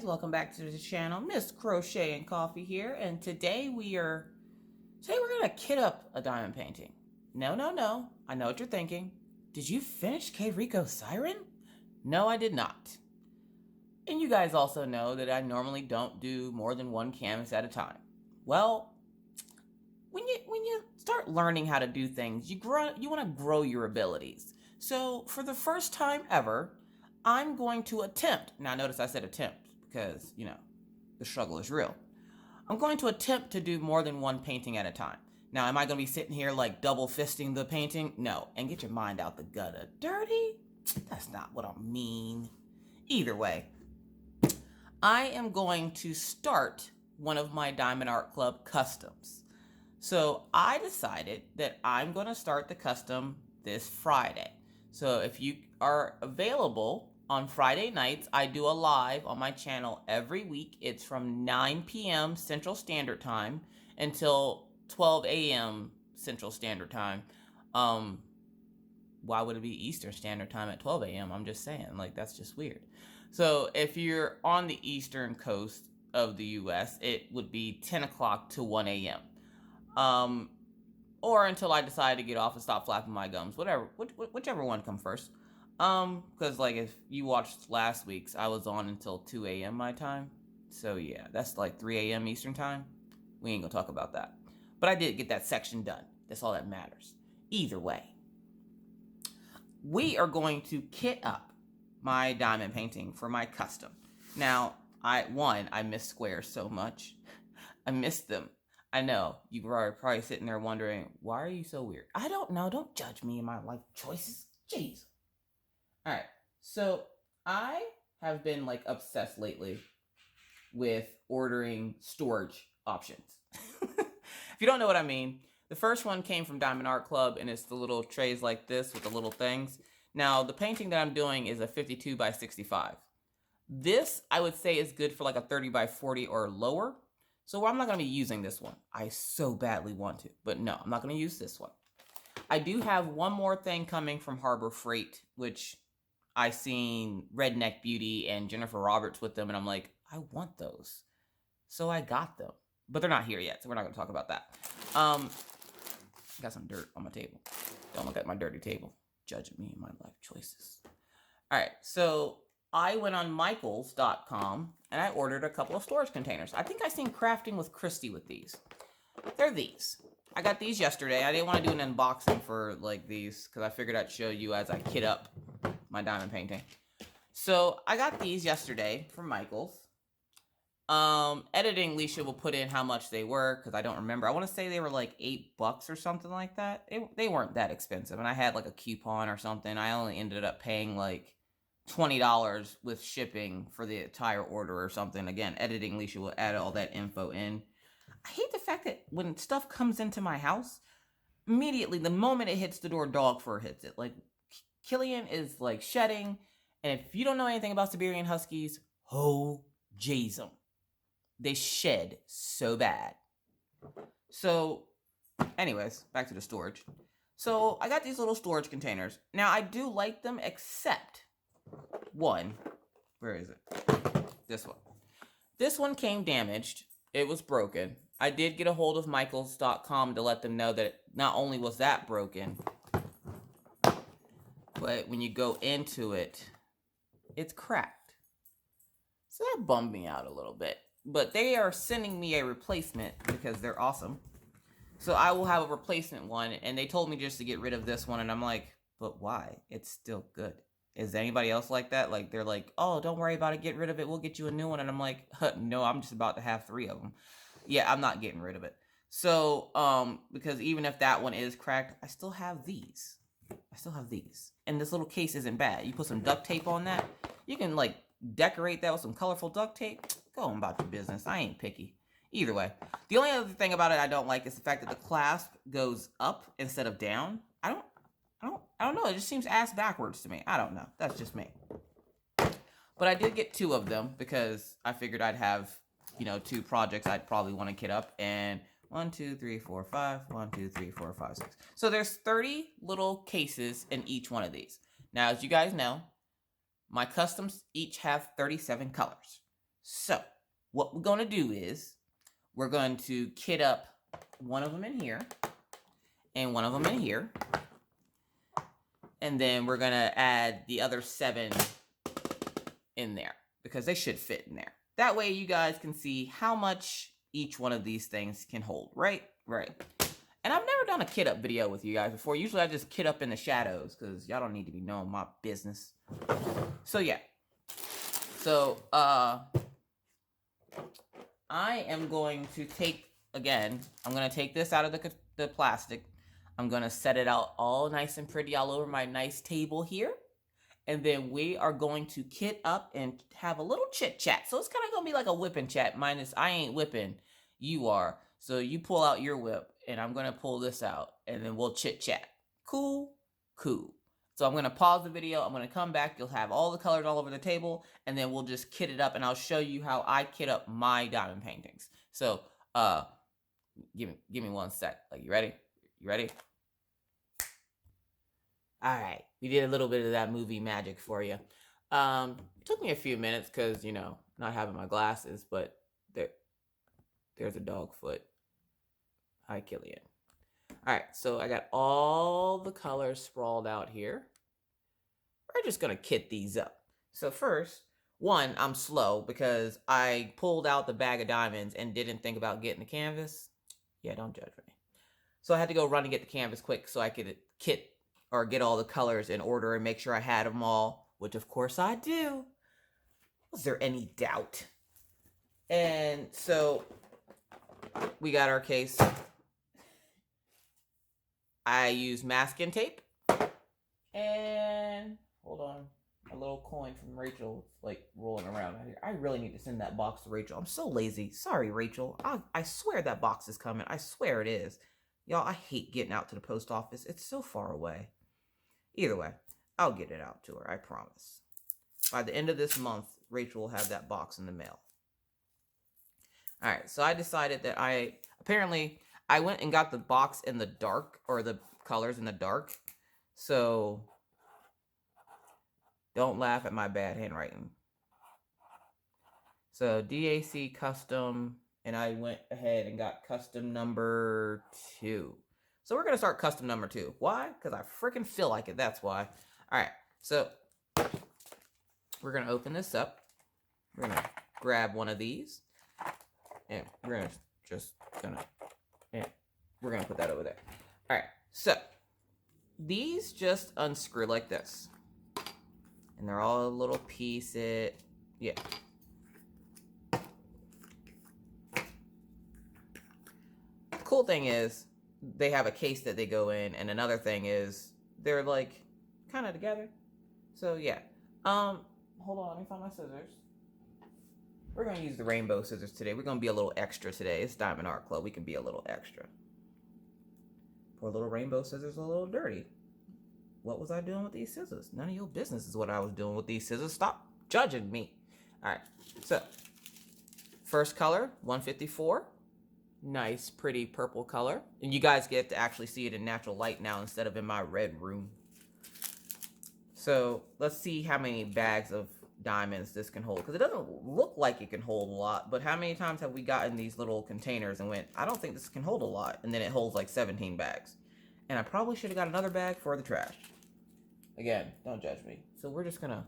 guys, welcome back to the channel. Miss Crochet and Coffee here, and today we're gonna kit up a diamond painting. No, I know what you're thinking. Did you finish K Rico's Siren? No, I did not. And you guys also know that I normally don't do more than one canvas at a time. Well, when you start learning how to do things, you want to grow your abilities. So for the first time ever, I'm going to attempt, now notice I said attempt because, the struggle is real. I'm going to attempt to do more than one painting at a time. Now, am I going to be sitting here like double fisting the painting? No. And get your mind out the gutter. Dirty? That's not what I mean. Either way, I am going to start one of my Diamond Art Club customs. So I decided that I'm going to start the custom this Friday. So if you are available on Friday nights, I do a live on my channel every week. It's from 9 p.m. Central Standard Time until 12 a.m. Central Standard Time. Why would it be Eastern Standard Time at 12 a.m.? I'm just saying, like, that's just weird. So if you're on the eastern coast of the U.S., it would be 10 o'clock to 1 a.m. Or until I decide to get off and stop flapping my gums, whichever one comes first. Because like if you watched last week's, I was on until 2 a.m. my time. So yeah, that's like 3 a.m. Eastern time. We ain't gonna talk about that. But I did get that section done. That's all that matters. Either way, we are going to kit up my diamond painting for my custom. Now, I miss squares so much. I miss them. I know, you are probably sitting there wondering, why are you so weird? I don't know. Don't judge me in my life choices. Jeez. All right. So I have been like obsessed lately with ordering storage options. If you don't know what I mean, the first one came from Diamond Art Club, and it's the little trays like this with the little things. Now, the painting that I'm doing is a 52 by 65. This, I would say, is good for like a 30 by 40 or lower. So I'm not going to be using this one. I so badly want to, but no, I'm not going to use this one. I do have one more thing coming from Harbor Freight, which I seen Redneck Beauty and Jennifer Roberts with them, and I'm like, I want those. So I got them, but they're not here yet, so we're not going to talk about that. Got some dirt on my table. Don't look at my dirty table, judging me and my life choices. All right, so I went on michaels.com and I ordered a couple of storage containers. I think I seen Crafting with Christy with these. They're these. I got these yesterday. I didn't want to do an unboxing for like these because I figured I'd show you as I kit up my diamond painting. So I got these yesterday from Michaels. Editing, Leisha will put in how much they were because I don't remember. I want to say they were like $8 or something like that. They weren't that expensive, and I had like a coupon or something. I only ended up paying like $20 with shipping for the entire order or something. Again, editing, Leisha will add all that info in. I hate the fact that when stuff comes into my house, immediately, the moment it hits the door, dog fur hits it. Like, Killian is like shedding, and if you don't know anything about Siberian Huskies, oh, jeez 'em. They shed so bad. So, anyways, back to the storage. So, I got these little storage containers. Now, I do like them, except one. Where is it? This one. This one came damaged. It was broken. I did get a hold of michaels.com to let them know that not only was that broken, but when you go into it, it's cracked. So that bummed me out a little bit. But they are sending me a replacement because they're awesome. So I will have a replacement one, and they told me just to get rid of this one, and I'm like, but why? It's still good. Is anybody else like that? Like, they're like, oh, don't worry about it, get rid of it, we'll get you a new one. And I'm like, no, I'm just about to have 3 of them. Yeah, I'm not getting rid of it. So, because even if that one is cracked, I still have these. And this little case isn't bad. You put some duct tape on that, you can, like, decorate that with some colorful duct tape. Go on about your business. I ain't picky. Either way. The only other thing about it I don't like is the fact that the clasp goes up instead of down. I don't know. It just seems ass backwards to me. I don't know. That's just me. But I did get 2 of them because I figured I'd have, 2 projects I'd probably want to kit up. And 1, 2, 3, 4, 5. 1, 2, 3, 4, 5, 6. So there's 30 little cases in each one of these. Now, as you guys know, my customs each have 37 colors. So what we're going to do is we're going to kit up one of them in here and one of them in here. And then we're going to add the other 7 in there because they should fit in there. That way you guys can see how much each one of these things can hold, right? Right. And I've never done a kit up video with you guys before. Usually I just kit up in the shadows because y'all don't need to be knowing my business. So yeah. So I am going to take, again, I'm going to take this out of the plastic. I'm going to set it out all nice and pretty all over my nice table here. And then we are going to kit up and have a little chit chat. So it's kind of going to be like a whipping chat, minus I ain't whipping, you are. So you pull out your whip and I'm going to pull this out and then we'll chit chat. Cool? Cool. So I'm going to pause the video. I'm going to come back. You'll have all the colors all over the table and then we'll just kit it up and I'll show you how I kit up my diamond paintings. So give me one sec. Like, you ready? You ready? All right, we did a little bit of that movie magic for you. Took me a few minutes because, you know, not having my glasses, but there's a dog foot. Hi, Killian. All right, so I got all the colors sprawled out here. We're just going to kit these up. So first, one, I'm slow because I pulled out the bag of diamonds and didn't think about getting the canvas. Yeah, don't judge me. So I had to go run and get the canvas quick so I could kit or get all the colors in order and make sure I had them all, which of course I do. Was there any doubt? And so we got our case. I use masking tape. And hold on, a little coin from Rachel, like rolling around out here. I really need to send that box to Rachel. I'm so lazy. Sorry, Rachel. I swear that box is coming. I swear it is. Y'all, I hate getting out to the post office. It's so far away. Either way, I'll get it out to her, I promise. By the end of this month, Rachel will have that box in the mail. All right, so I decided that I went and got the box in the dark, or the colors in the dark. So don't laugh at my bad handwriting. So DAC custom, and I went ahead and got custom number 2. So we're going to start custom number 2. Why? Because I freaking feel like it. That's why. All right. So we're going to open this up. We're going to grab one of these. And we're going to we're going to put that over there. All right. So these just unscrew like this. And they're all a little piece. Yeah. Cool thing is, they have a case that they go in, and another thing is they're like kind of together. So yeah. Hold on, let me find my scissors. We're gonna use the rainbow scissors today. We're gonna be a little extra today. It's Diamond Art Club. We can be a little extra. Poor little rainbow scissors, a little dirty. What was I doing with these scissors? None of your business is what I was doing with these scissors. Stop judging me. All right. So first color, 154. Nice, pretty purple color. And you guys get to actually see it in natural light now instead of in my red room. So let's see how many bags of diamonds this can hold. Because it doesn't look like it can hold a lot. But how many times have we gotten these little containers and went, I don't think this can hold a lot. And then it holds like 17 bags. And I probably should have got another bag for the trash. Again, don't judge me. So we're just going to,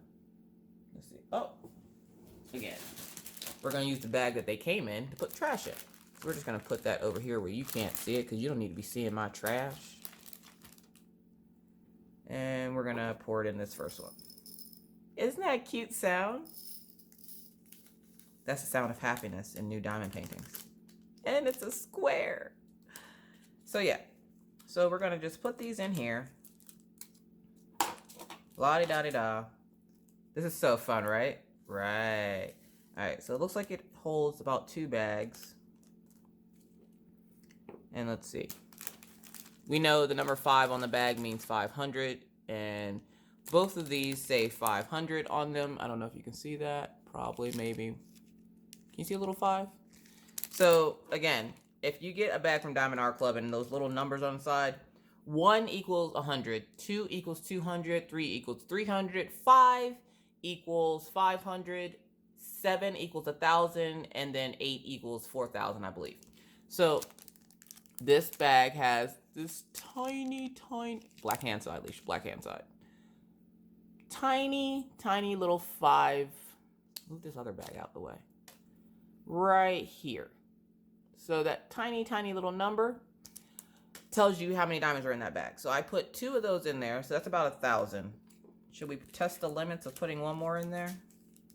let's see. Oh, again. We're going to use the bag that they came in to put trash in. We're just going to put that over here where you can't see it because you don't need to be seeing my trash. And we're going to pour it in this first one. Isn't that a cute sound? That's the sound of happiness in new diamond paintings. And it's a square. So yeah. So we're going to just put these in here. La-di-da-di-da. This is so fun, right? Right. All right. So it looks like it holds about 2 bags. And let's see. We know the number 5 on the bag means 500. And both of these say 500 on them. I don't know if you can see that. Probably, maybe. Can you see a little 5? So, again, if you get a bag from Diamond Art Club and those little numbers on the side, 1 equals 100, 2 equals 200, 3 equals 300, 5 equals 500, 7 equals 1,000, and then 8 equals 4,000, I believe. So this bag has this tiny black hand side, Leash, black hand side. Tiny little 5. Move this other bag out the way. Right here. So that tiny little number tells you how many diamonds are in that bag. So I put 2 of those in there, so that's about 1,000. Should we test the limits of putting 1 more in there?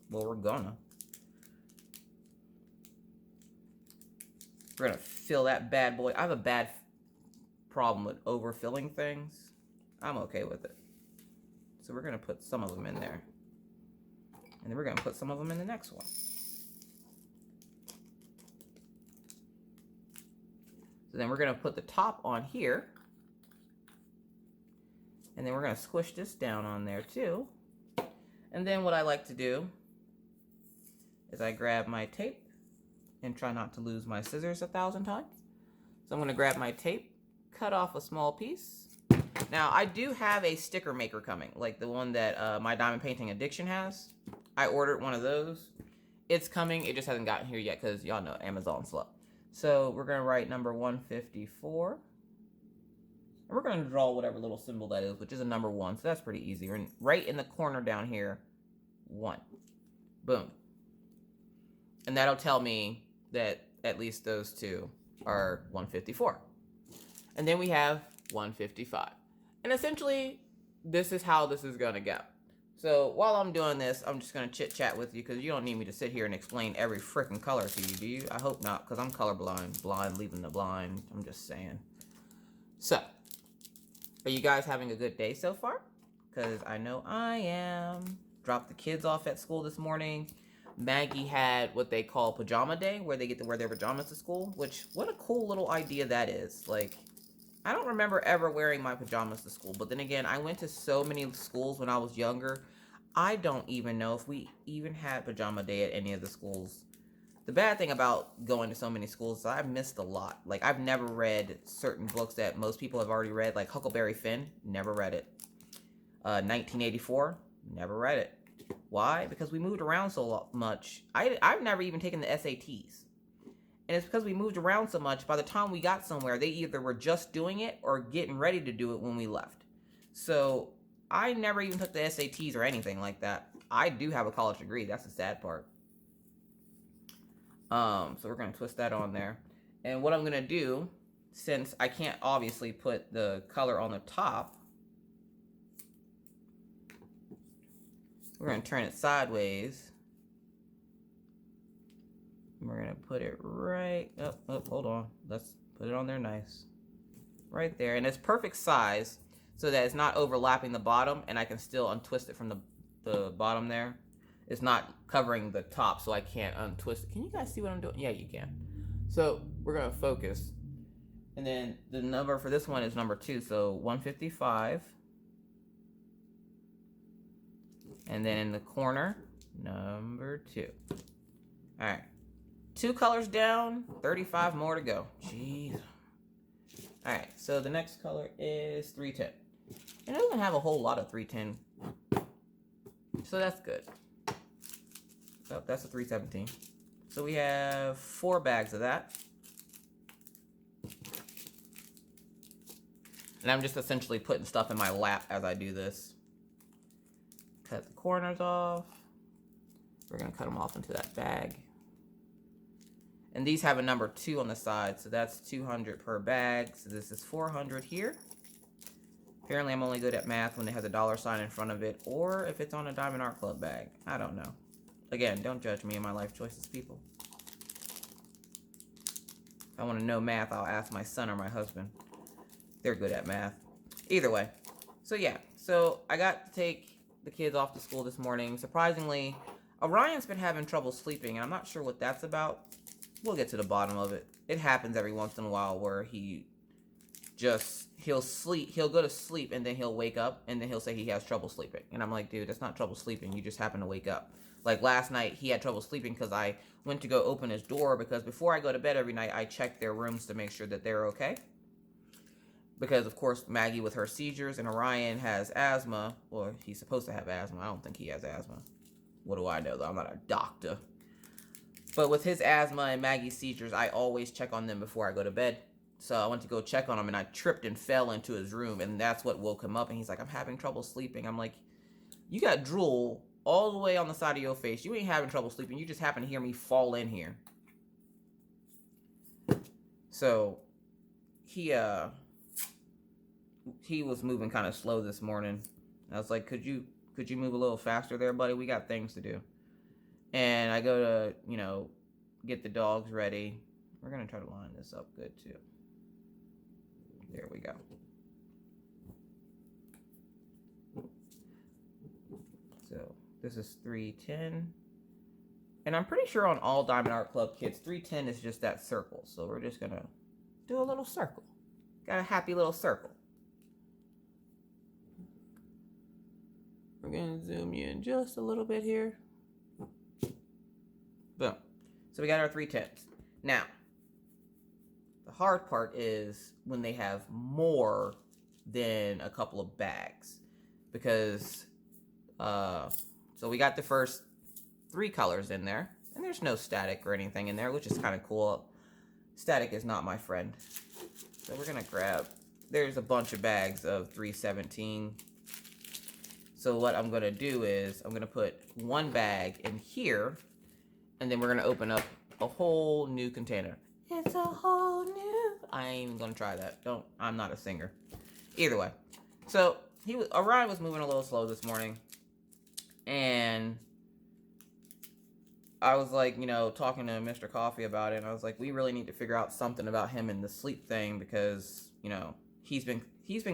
Well, we're gonna. We're gonna fill that bad boy. I have a bad problem with overfilling things. I'm okay with it. So we're gonna put some of them in there. And then we're gonna put some of them in the next one. So then we're gonna put the top on here. And then we're gonna squish this down on there too. And then what I like to do is I grab my tape and try not to lose my scissors 1,000 times. So I'm gonna grab my tape, cut off a small piece. Now I do have a sticker maker coming, like the one that my diamond painting addiction has. I ordered one of those. It's coming, it just hasn't gotten here yet because y'all know Amazon's slow. So we're gonna write number 154. And we're gonna draw whatever little symbol that is, which is a number 1, so that's pretty easy. And right in the corner down here, 1. Boom. And that'll tell me that at least those 2 are 154. And then we have 155. And essentially, this is how this is gonna go. So while I'm doing this, I'm just gonna chit chat with you because you don't need me to sit here and explain every freaking color to you, do you? I hope not, because I'm colorblind. Blind leading the blind. I'm just saying. So, are you guys having a good day so far? Because I know I am. Dropped the kids off at school this morning. Maggie had what they call pajama day, where they get to wear their pajamas to school, which, what a cool little idea that is. Like, I don't remember ever wearing my pajamas to school, but then again, I went to so many schools when I was younger, I don't even know if we even had pajama day at any of the schools. The bad thing about going to so many schools is I've missed a lot. Like, I've never read certain books that most people have already read, like Huckleberry Finn, never read it. 1984, never read it. Why? Because we moved around so much. I've never even taken the SATs. And it's because we moved around so much, by the time we got somewhere, they either were just doing it or getting ready to do it when we left. So I never even took the SATs or anything like that. I do have a college degree. That's the sad part. So we're going to twist that on there. And what I'm going to do, since I can't obviously put the color on the top, we're going to turn it sideways. We're going to put it right, hold on. Let's put it on there nice. Right there. And it's perfect size so that it's not overlapping the bottom and I can still untwist it from the bottom there. It's not covering the top so I can't untwist it. Can you guys see what I'm doing? Yeah, you can. So we're going to focus. And then the number for this one is number 2. So 155. And then in the corner, number 2. All right. 2 colors down, 35 more to go. Jeez. All right, so the next color is 310. And it doesn't have a whole lot of 310. So that's good. So that's a 317. So we have 4 bags of that. And I'm just essentially putting stuff in my lap as I do this. Cut the corners off. We're gonna cut them off into that bag. And these have a number 2 on the side, so that's 200 per bag. So this is 400 here. Apparently I'm only good at math when it has a dollar sign in front of it, or if it's on a Diamond Art Club bag. I don't know. Again, don't judge me and my life choices, people. If I want to know math, I'll ask my son or my husband. They're good at math. Either way. So yeah, so I got to take the kids off to school this morning. Surprisingly, Orion's been having trouble sleeping, and I'm not sure what that's about. We'll get to the bottom of it. It happens every once in a while where he'll go to sleep and then he'll wake up and then he'll say he has trouble sleeping. And I'm like, dude, that's not trouble sleeping. You just happen to wake up. Like last night, he had trouble sleeping because I went to go open his door because before I go to bed every night, I check their rooms to make sure that they're okay. Because, of course, Maggie with her seizures and Orion has asthma. Or he's supposed to have asthma. I don't think he has asthma. What do I know, though? I'm not a doctor. But with his asthma and Maggie's seizures, I always check on them before I go to bed. So I went to go check on him, and I tripped and fell into his room, and that's what woke him up. And he's like, I'm having trouble sleeping. I'm like, you got drool all the way on the side of your face. You ain't having trouble sleeping. You just happen to hear me fall in here. So he was moving kind of slow this morning. I was like, could you move a little faster there, buddy? We got things to do. And I go to, get the dogs ready. We're going to try to line this up good, too. There we go. So this is 310. And I'm pretty sure on all Diamond Art Club kits, 310 is just that circle. So we're just going to do a little circle. Got a happy little circle. We're going to zoom you in just a little bit here. Boom. So we got our 310s. Now, the hard part is when they have more than a couple of bags. Because, so we got the first 3 colors in there. And there's no static or anything in there, which is kind of cool. Static is not my friend. So we're going to grab, there's a bunch of bags of 317. So what I'm going to do is I'm going to put 1 bag in here. And then we're going to open up a whole new container. It's a whole new... I ain't even going to try that. I'm not a singer. Either way. So, Orion was moving a little slow this morning. And I was like, talking to Mr. Coffee about it. And I was like, we really need to figure out something about him and the sleep thing. Because, he's been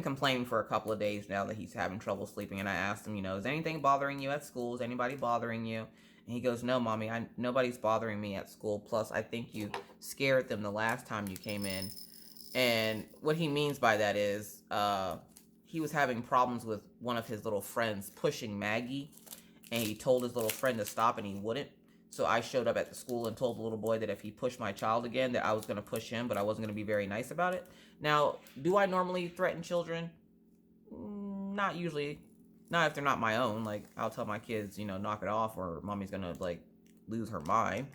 complaining for a couple of days now that he's having trouble sleeping. And I asked him, is anything bothering you at school? Is anybody bothering you? And he goes, no, Mommy, nobody's bothering me at school. Plus, I think you scared them the last time you came in. And what he means by that is he was having problems with one of his little friends pushing Maggie. And he told his little friend to stop, and he wouldn't. So I showed up at the school and told the little boy that if he pushed my child again, that I was going to push him, but I wasn't going to be very nice about it. Now, do I normally threaten children? Not usually. Not if they're not my own. Like, I'll tell my kids, knock it off, or Mommy's gonna, lose her mind.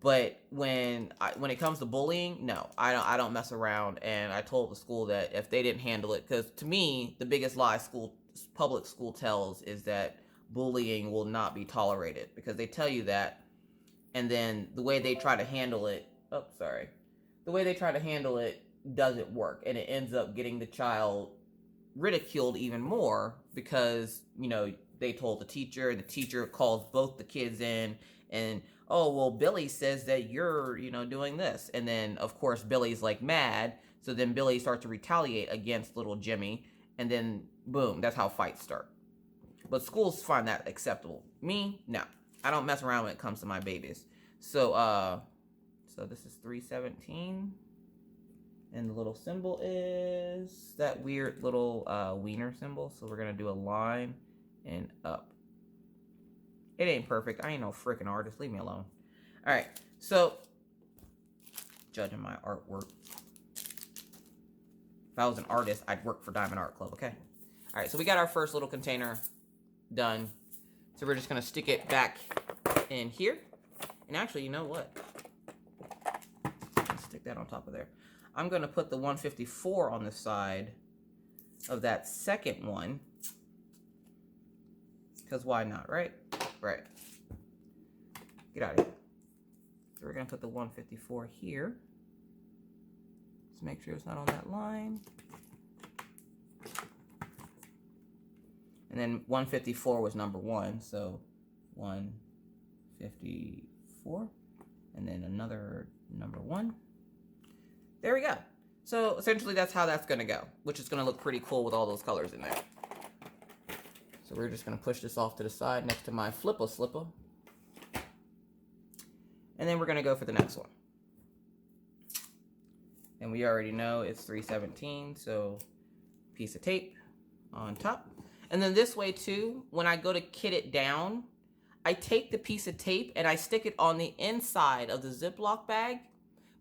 But when it comes to bullying, no, I don't mess around. And I told the school that if they didn't handle it, because to me, the biggest lie public school tells is that bullying will not be tolerated. Because they tell you that, and then the way they try to handle it, the way they try to handle it doesn't work. And it ends up getting the child ridiculed even more because, they told the teacher, and the teacher calls both the kids in, and, oh, well, Billy says that you're, doing this. And then, of course, Billy's, mad. So then Billy starts to retaliate against little Jimmy. And then, boom, that's how fights start. But schools find that acceptable. Me, no. I don't mess around when it comes to my babies. So this is 317. And the little symbol is that weird little wiener symbol. So we're going to do a line and up. It ain't perfect. I ain't no freaking artist. Leave me alone. All right. So, judging my artwork. If I was an artist, I'd work for Diamond Art Club, okay? All right. So we got our first little container done. So we're just going to stick it back in here. And actually, you know what? Let's stick that on top of there. I'm going to put the 154 on the side of that second one. Because why not, right? Right. Get out of here. So we're going to put the 154 here. Let's make sure it's not on that line. And then 154 was number 1. So 154. And then another number 1. There we go. So essentially that's how that's going to go, which is going to look pretty cool with all those colors in there. So we're just going to push this off to the side next to my Flippa Slipper. And then we're going to go for the next one. And we already know it's 317, so piece of tape on top. And then this way too, when I go to kit it down, I take the piece of tape and I stick it on the inside of the Ziploc bag,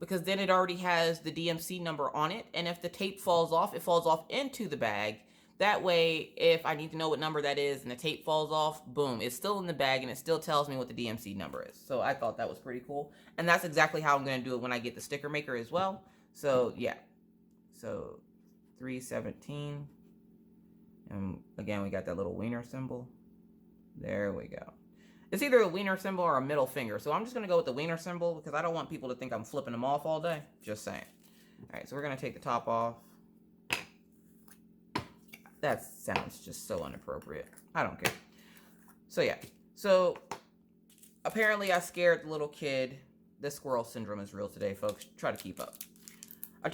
because then it already has the DMC number on it. And if the tape falls off, it falls off into the bag. That way, if I need to know what number that is and the tape falls off, boom, it's still in the bag and it still tells me what the DMC number is. So I thought that was pretty cool. And that's exactly how I'm going to do it when I get the sticker maker as well. So yeah. So 317. And again, we got that little wiener symbol. There we go. It's either a wiener symbol or a middle finger. So I'm just going to go with the wiener symbol because I don't want people to think I'm flipping them off all day. Just saying. All right, so we're going to take the top off. That sounds just so inappropriate. I don't care. So yeah. So apparently I scared the little kid. This squirrel syndrome is real today, folks. Try to keep up.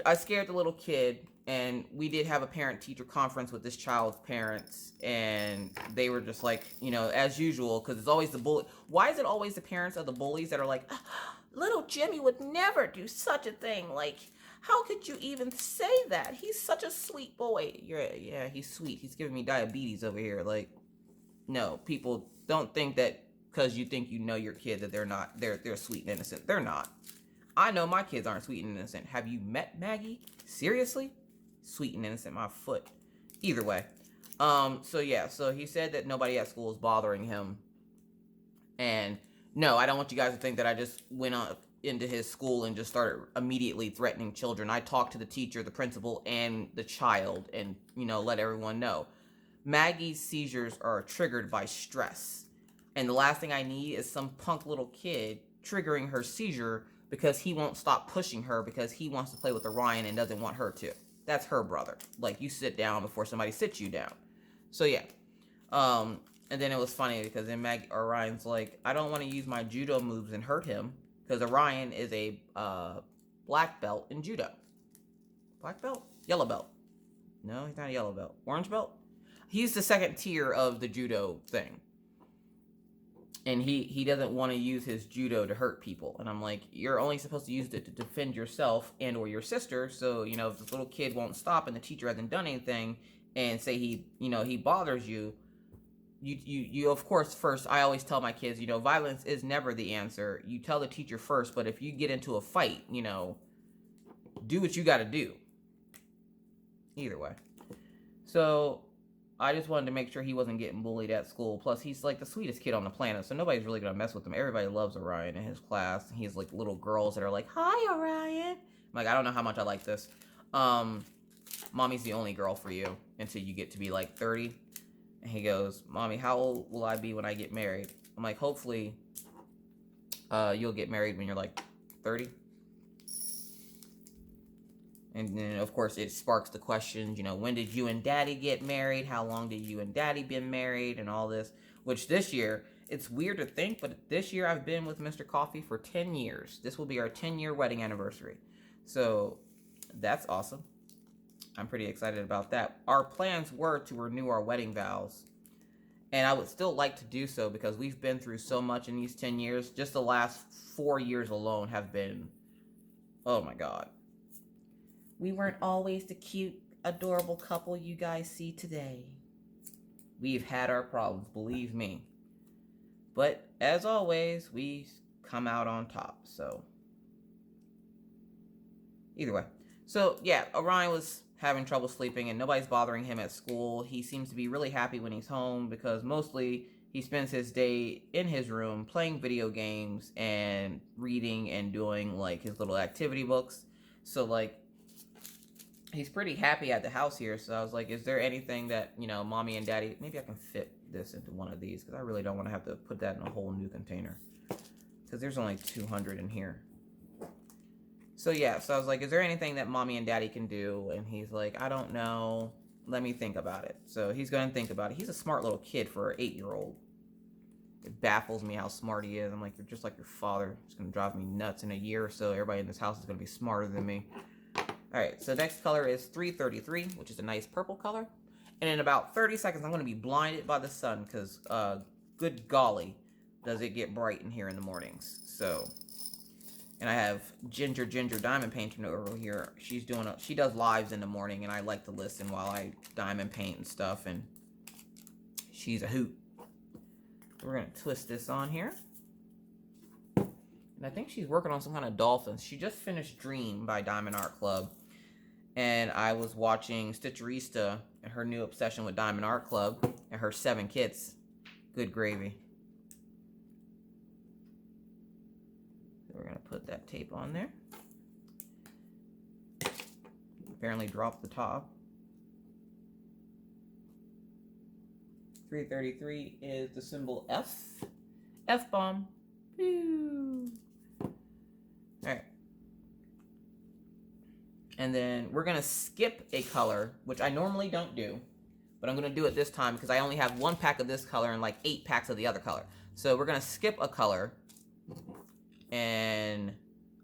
I scared the little kid, and we did have a parent-teacher conference with this child's parents, and they were just like, you know, as usual, because it's always the bully. Why is it always the parents of the bullies that are like, little Jimmy would never do such a thing? Like, how could you even say that? He's such a sweet boy. Yeah, he's sweet. He's giving me diabetes over here. Like, no, people don't think that because you think you know your kid that they're not, they're sweet and innocent. They're not. I know my kids aren't sweet and innocent. Have you met Maggie? Seriously? Sweet and innocent, my foot. Either way. So yeah, so he said that nobody at school is bothering him. And no, I don't want you guys to think that I just went on into his school and just started immediately threatening children. I talked to the teacher, the principal, and the child, and, you know, let everyone know. Maggie's seizures are triggered by stress. And the last thing I need is some punk little kid triggering her seizure because he won't stop pushing her because he wants to play with Orion and doesn't want her to. That's her brother. Like, you sit down before somebody sits you down. So yeah. And then it was funny because then Orion's like, I don't want to use my judo moves and hurt him. Because Orion is a black belt in judo. Black belt? Yellow belt. No, he's not a yellow belt. Orange belt? He's the second tier of the judo thing. And he doesn't want to use his judo to hurt people. And I'm like, you're only supposed to use it to defend yourself and or your sister. So, you know, if this little kid won't stop and the teacher hasn't done anything and say he bothers you, you of course, first, I always tell my kids, you know, violence is never the answer. You tell the teacher first, but if you get into a fight, you know, do what you got to do. Either way. So I just wanted to make sure he wasn't getting bullied at school. Plus, he's like the sweetest kid on the planet, so nobody's really going to mess with him. Everybody loves Orion in his class. He's like little girls that are like, hi, Orion. I'm like, I don't know how much I like this. Mommy's the only girl for you until you get to be like 30. And he goes, Mommy, how old will I be when I get married? I'm like, hopefully you'll get married when you're like 30. And then, of course, it sparks the questions, you know, when did you and Daddy get married? How long did you and Daddy been married? And all this, which this year, it's weird to think, but this year I've been with Mr. Coffee for 10 years. This will be our 10-year wedding anniversary. So that's awesome. I'm pretty excited about that. Our plans were to renew our wedding vows. And I would still like to do so because we've been through so much in these 10 years. Just the last 4 years alone have been, oh my God. We weren't always the cute, adorable couple you guys see today. We've had our problems, believe me. But as always, we come out on top. So either way. So yeah, Orion was having trouble sleeping and nobody's bothering him at school. He seems to be really happy when he's home because mostly he spends his day in his room playing video games and reading and doing like his little activity books. So like, he's pretty happy at the house here. So I was like, is there anything that, you know, Mommy and Daddy, maybe I can fit this into one of these because I really don't want to have to put that in a whole new container because there's only 200 in here. So yeah, so I was like, is there anything that Mommy and Daddy can do? And he's like, I don't know. Let me think about it. So he's going to think about it. He's a smart little kid for an 8-year-old. It baffles me how smart he is. I'm like, you're just like your father. It's going to drive me nuts. In a year or so, everybody in this house is going to be smarter than me. Alright, so next color is 333, which is a nice purple color. And in about 30 seconds, I'm going to be blinded by the sun because, good golly, does it get bright in here in the mornings. So, and I have Ginger Diamond Painter over here. She does lives in the morning, and I like to listen while I diamond paint and stuff, and she's a hoot. We're going to twist this on here. And I think she's working on some kind of dolphins. She just finished Dream by Diamond Art Club. and I was watching Stitcherista and her new obsession with Diamond Art Club and her 7 kids. Good gravy. So we're going to put that tape on there. Apparently dropped the top. 333 is the symbol F. F-bomb. Woo. Alright. And then we're going to skip a color, which I normally don't do. But I'm going to do it this time because I only have 1 pack of this color and like 8 packs of the other color. So we're going to skip a color. And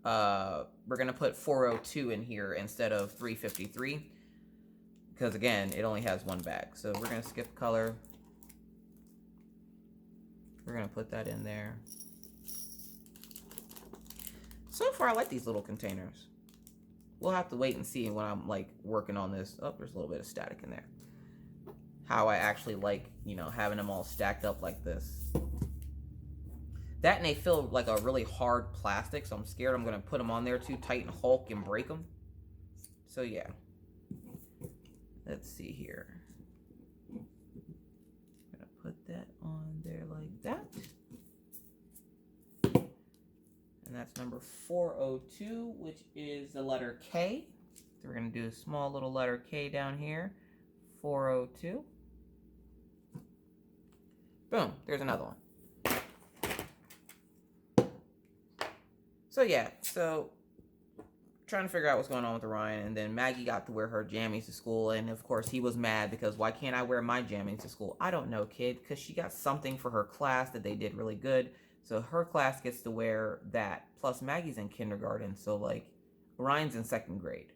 we're going to put 402 in here instead of 353. Because again, it only has 1 bag. So we're going to skip color. We're going to put that in there. So far, I like these little containers. We'll have to wait and see when I'm like working on this. Oh, there's a little bit of static in there. How I actually like, you know, having them all stacked up like this. That and they feel like a really hard plastic, so I'm scared I'm going to put them on there too tight and Hulk and break them. So yeah. Let's see here. I'm going to put that on there like that. And that's number 402, which is the letter K. So we're going to do a small little letter K down here. 402. Boom, there's another one. So yeah, so trying to figure out what's going on with Orion, and then Maggie got to wear her jammies to school, and of course he was mad because why can't I wear my jammies to school? I don't know, kid, because she got something for her class that they did really good. So her class gets to wear that. Plus Maggie's in kindergarten, so like Orion's in 2nd grade.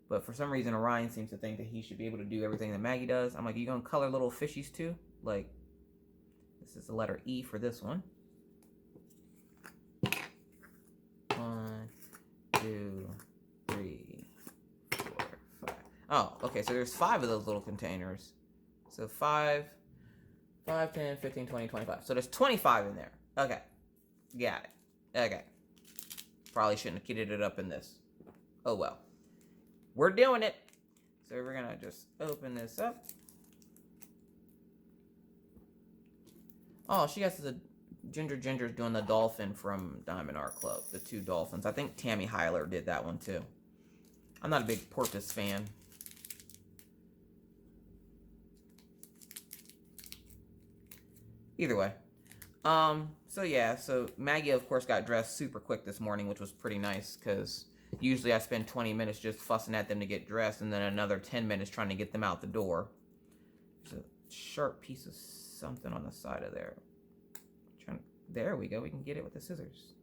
But for some reason Orion seems to think that he should be able to do everything that Maggie does. I'm like, you gonna color little fishies too? Like, this is the letter E for this one. 1, 2, 3, 4, 5. Oh, okay, so there's 5 of those little containers. So 5, 10, 15, 20, 25. So there's 25 in there. Okay. Got it. Okay. Probably shouldn't have kitted it up in this. Oh well. We're doing it. So we're going to just open this up. Oh, she has the Ginger's doing the dolphin from Diamond Art Club. The 2 dolphins. I think Tammy Hyler did that one too. I'm not a big porpoise fan. Either way. So yeah, so Maggie, of course, got dressed super quick this morning, which was pretty nice, because usually I spend 20 minutes just fussing at them to get dressed, and then another 10 minutes trying to get them out the door. There's a sharp piece of something on the side of there. There we go. We can get it with the scissors.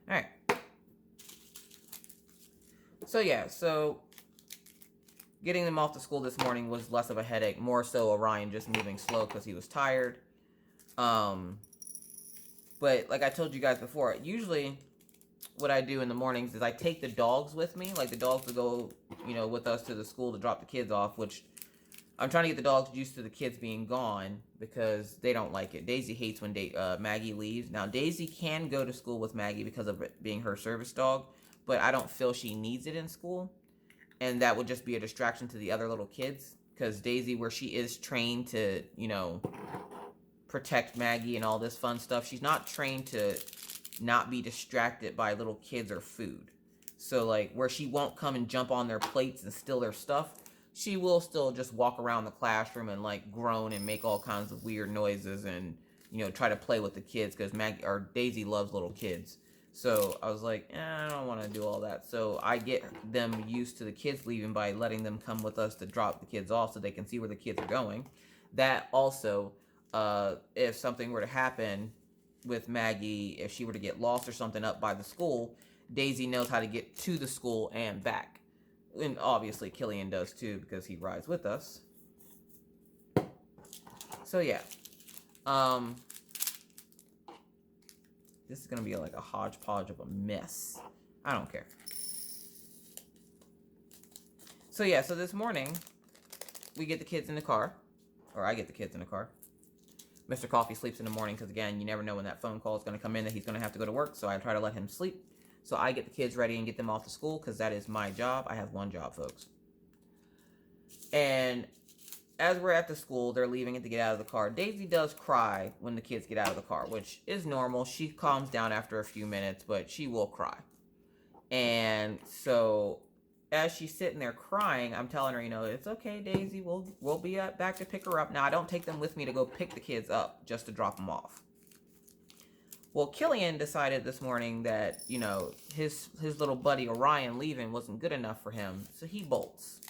Alright. So yeah, so getting them off to school this morning was less of a headache. More so Orion just moving slow because he was tired. But like I told you guys before, usually what I do in the mornings is I take the dogs with me. Like the dogs will go, you know, with us to the school to drop the kids off, which I'm trying to get the dogs used to the kids being gone because they don't like it. Daisy hates when Maggie leaves. Now, Daisy can go to school with Maggie because of it being her service dog, but I don't feel she needs it in school. And that would just be a distraction to the other little kids because Daisy, where she is trained to, you know, protect Maggie and all this fun stuff, she's not trained to not be distracted by little kids or food. So, like, where she won't come and jump on their plates and steal their stuff, she will still just walk around the classroom and like groan and make all kinds of weird noises and, you know, try to play with the kids because Daisy loves little kids. So I was like, I don't want to do all that. So I get them used to the kids leaving by letting them come with us to drop the kids off so they can see where the kids are going. That also, if something were to happen with Maggie, if she were to get lost or something up by the school, Daisy knows how to get to the school and back. And obviously Killian does too because he rides with us. So yeah. This is going to be like a hodgepodge of a mess. I don't care. So yeah, so this morning we get the kids in the car. Or I get the kids in the car. Mr. Coffee sleeps in the morning because again, you never know when that phone call is going to come in that he's going to have to go to work. So I try to let him sleep. So I get the kids ready and get them off to school because that is my job. I have one job, folks. And as we're at the school, they're leaving it to get out of the car. Daisy does cry when the kids get out of the car, which is normal. She calms down after a few minutes, but she will cry. And so as she's sitting there crying, I'm telling her, it's okay, Daisy. We'll be back to pick her up. Now, I don't take them with me to go pick the kids up, just to drop them off. Well, Killian decided this morning that, his little buddy Orion leaving wasn't good enough for him, so he bolts.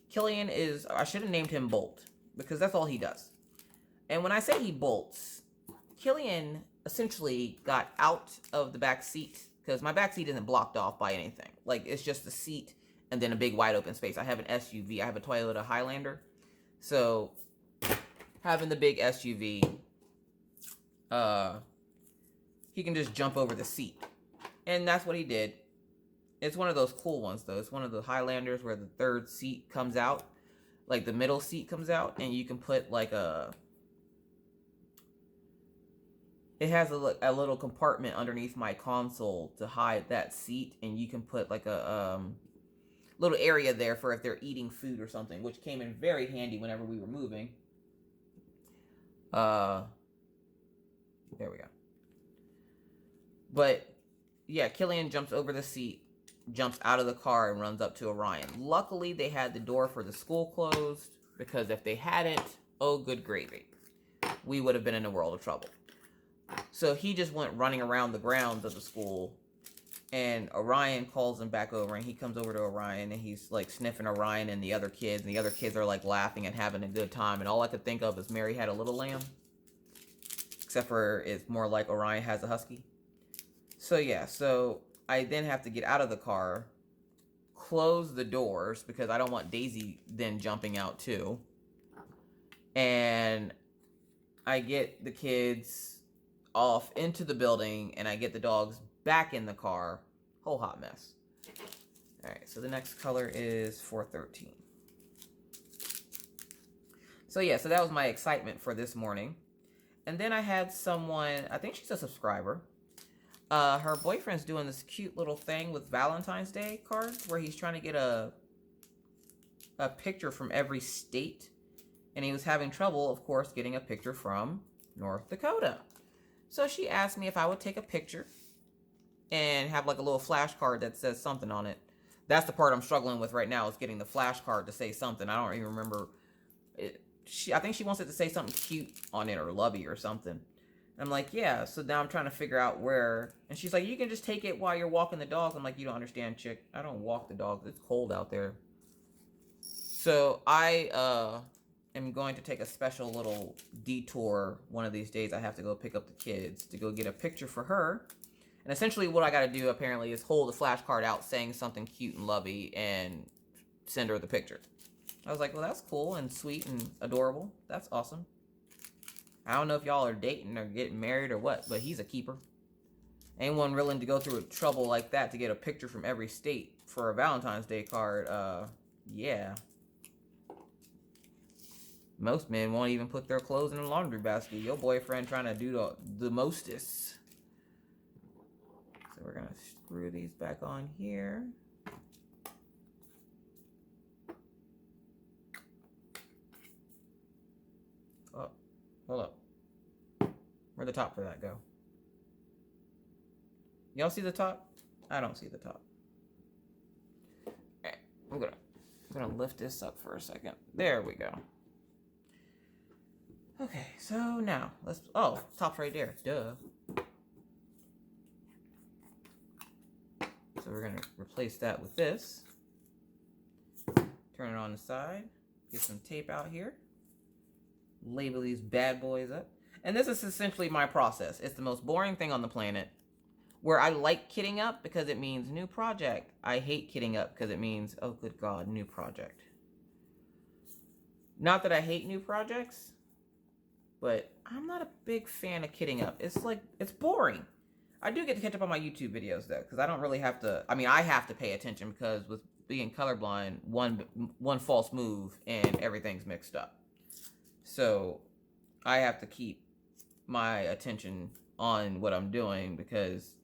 Killian I should have named him Bolt, because that's all he does. And when I say he bolts, Killian essentially got out of the back seat, because my back seat isn't blocked off by anything. Like, it's just the seat and then a big wide open space. I have an SUV. I have a Toyota Highlander. So, having the big SUV, he can just jump over the seat. And that's what he did. It's one of those cool ones, though. It's one of the Highlanders where the third seat comes out. Like, the middle seat comes out, and you can put, like, it has a little compartment underneath my console to hide that seat, and you can put, like, a little area there for if they're eating food or something, which came in very handy whenever we were moving. There we go. But, yeah, Killian jumps over the seat, jumps out of the car, and runs up to Orion. Luckily, they had the door for the school closed, because if they hadn't, oh, good gravy, we would have been in a world of trouble. So he just went running around the grounds of the school, and Orion calls him back over, and he comes over to Orion, and he's, like, sniffing Orion and the other kids are, like, laughing and having a good time, and all I could think of is Mary Had a Little Lamb, except for it's more like Orion has a husky. So, yeah, so I then have to get out of the car, close the doors, because I don't want Daisy then jumping out, too, and I get the kids off into the building, and I get the dogs back in the car. Whole hot mess. Alright, so the next color is 413. So yeah, so that was my excitement for this morning. And then I had someone, I think she's a subscriber. Her boyfriend's doing this cute little thing with Valentine's Day cards where he's trying to get a picture from every state. And he was having trouble, of course, getting a picture from North Dakota. So she asked me if I would take a picture and have like a little flashcard that says something on it. That's the part I'm struggling with right now, is getting the flashcard to say something. I don't even remember. I think she wants it to say something cute on it, or lovey or something. And I'm like, yeah. So now I'm trying to figure out where. And she's like, you can just take it while you're walking the dog. I'm like, you don't understand, chick. I don't walk the dog. It's cold out there. So I am going to take a special little detour one of these days. I have to go pick up the kids to go get a picture for her. And essentially what I got to do, apparently, is hold a flashcard out saying something cute and lovey and send her the picture. I was like, well, that's cool and sweet and adorable. That's awesome. I don't know if y'all are dating or getting married or what, but he's a keeper. Anyone willing to go through trouble like that to get a picture from every state for a Valentine's Day card, yeah. Most men won't even put their clothes in a laundry basket. Your boyfriend trying to do the mostest. So we're going to screw these back on here. Oh, hold up. Where'd the top for that go? Y'all see the top? I don't see the top. Alright, I'm gonna lift this up for a second. There we go. Okay, so now let's. Oh, top's right there. Duh. So we're gonna replace that with this. Turn it on the side. Get some tape out here. Label these bad boys up. And this is essentially my process. It's the most boring thing on the planet. Where I like kitting up because it means new project. I hate kitting up because it means, oh good God, new project. Not that I hate new projects, but I'm not a big fan of kitting up. It's like, it's boring. I do get to catch up on my YouTube videos though, because I don't really have to, I mean, I have to pay attention because with being colorblind, one false move and everything's mixed up. So I have to keep my attention on what I'm doing because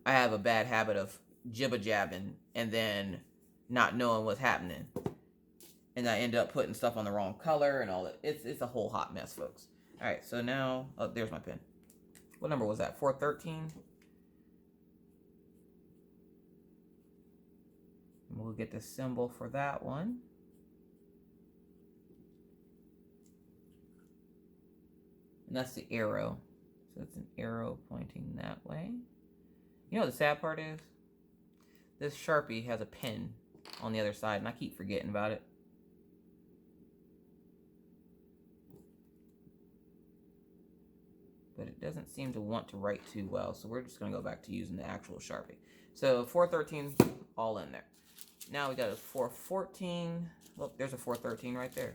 I have a bad habit of jibba-jabbing and then not knowing what's happening. And I end up putting stuff on the wrong color and all that. It's a whole hot mess, folks. All right, so now, oh, there's my pen. What number was that? 413? And we'll get the symbol for that one. And that's the arrow. So it's an arrow pointing that way. You know what the sad part is? This Sharpie has a pin on the other side, and I keep forgetting about it. But it doesn't seem to want to write too well, so we're just going to go back to using the actual Sharpie. So 413 all in there. Now we got a 414. Look, there's a 413 right there.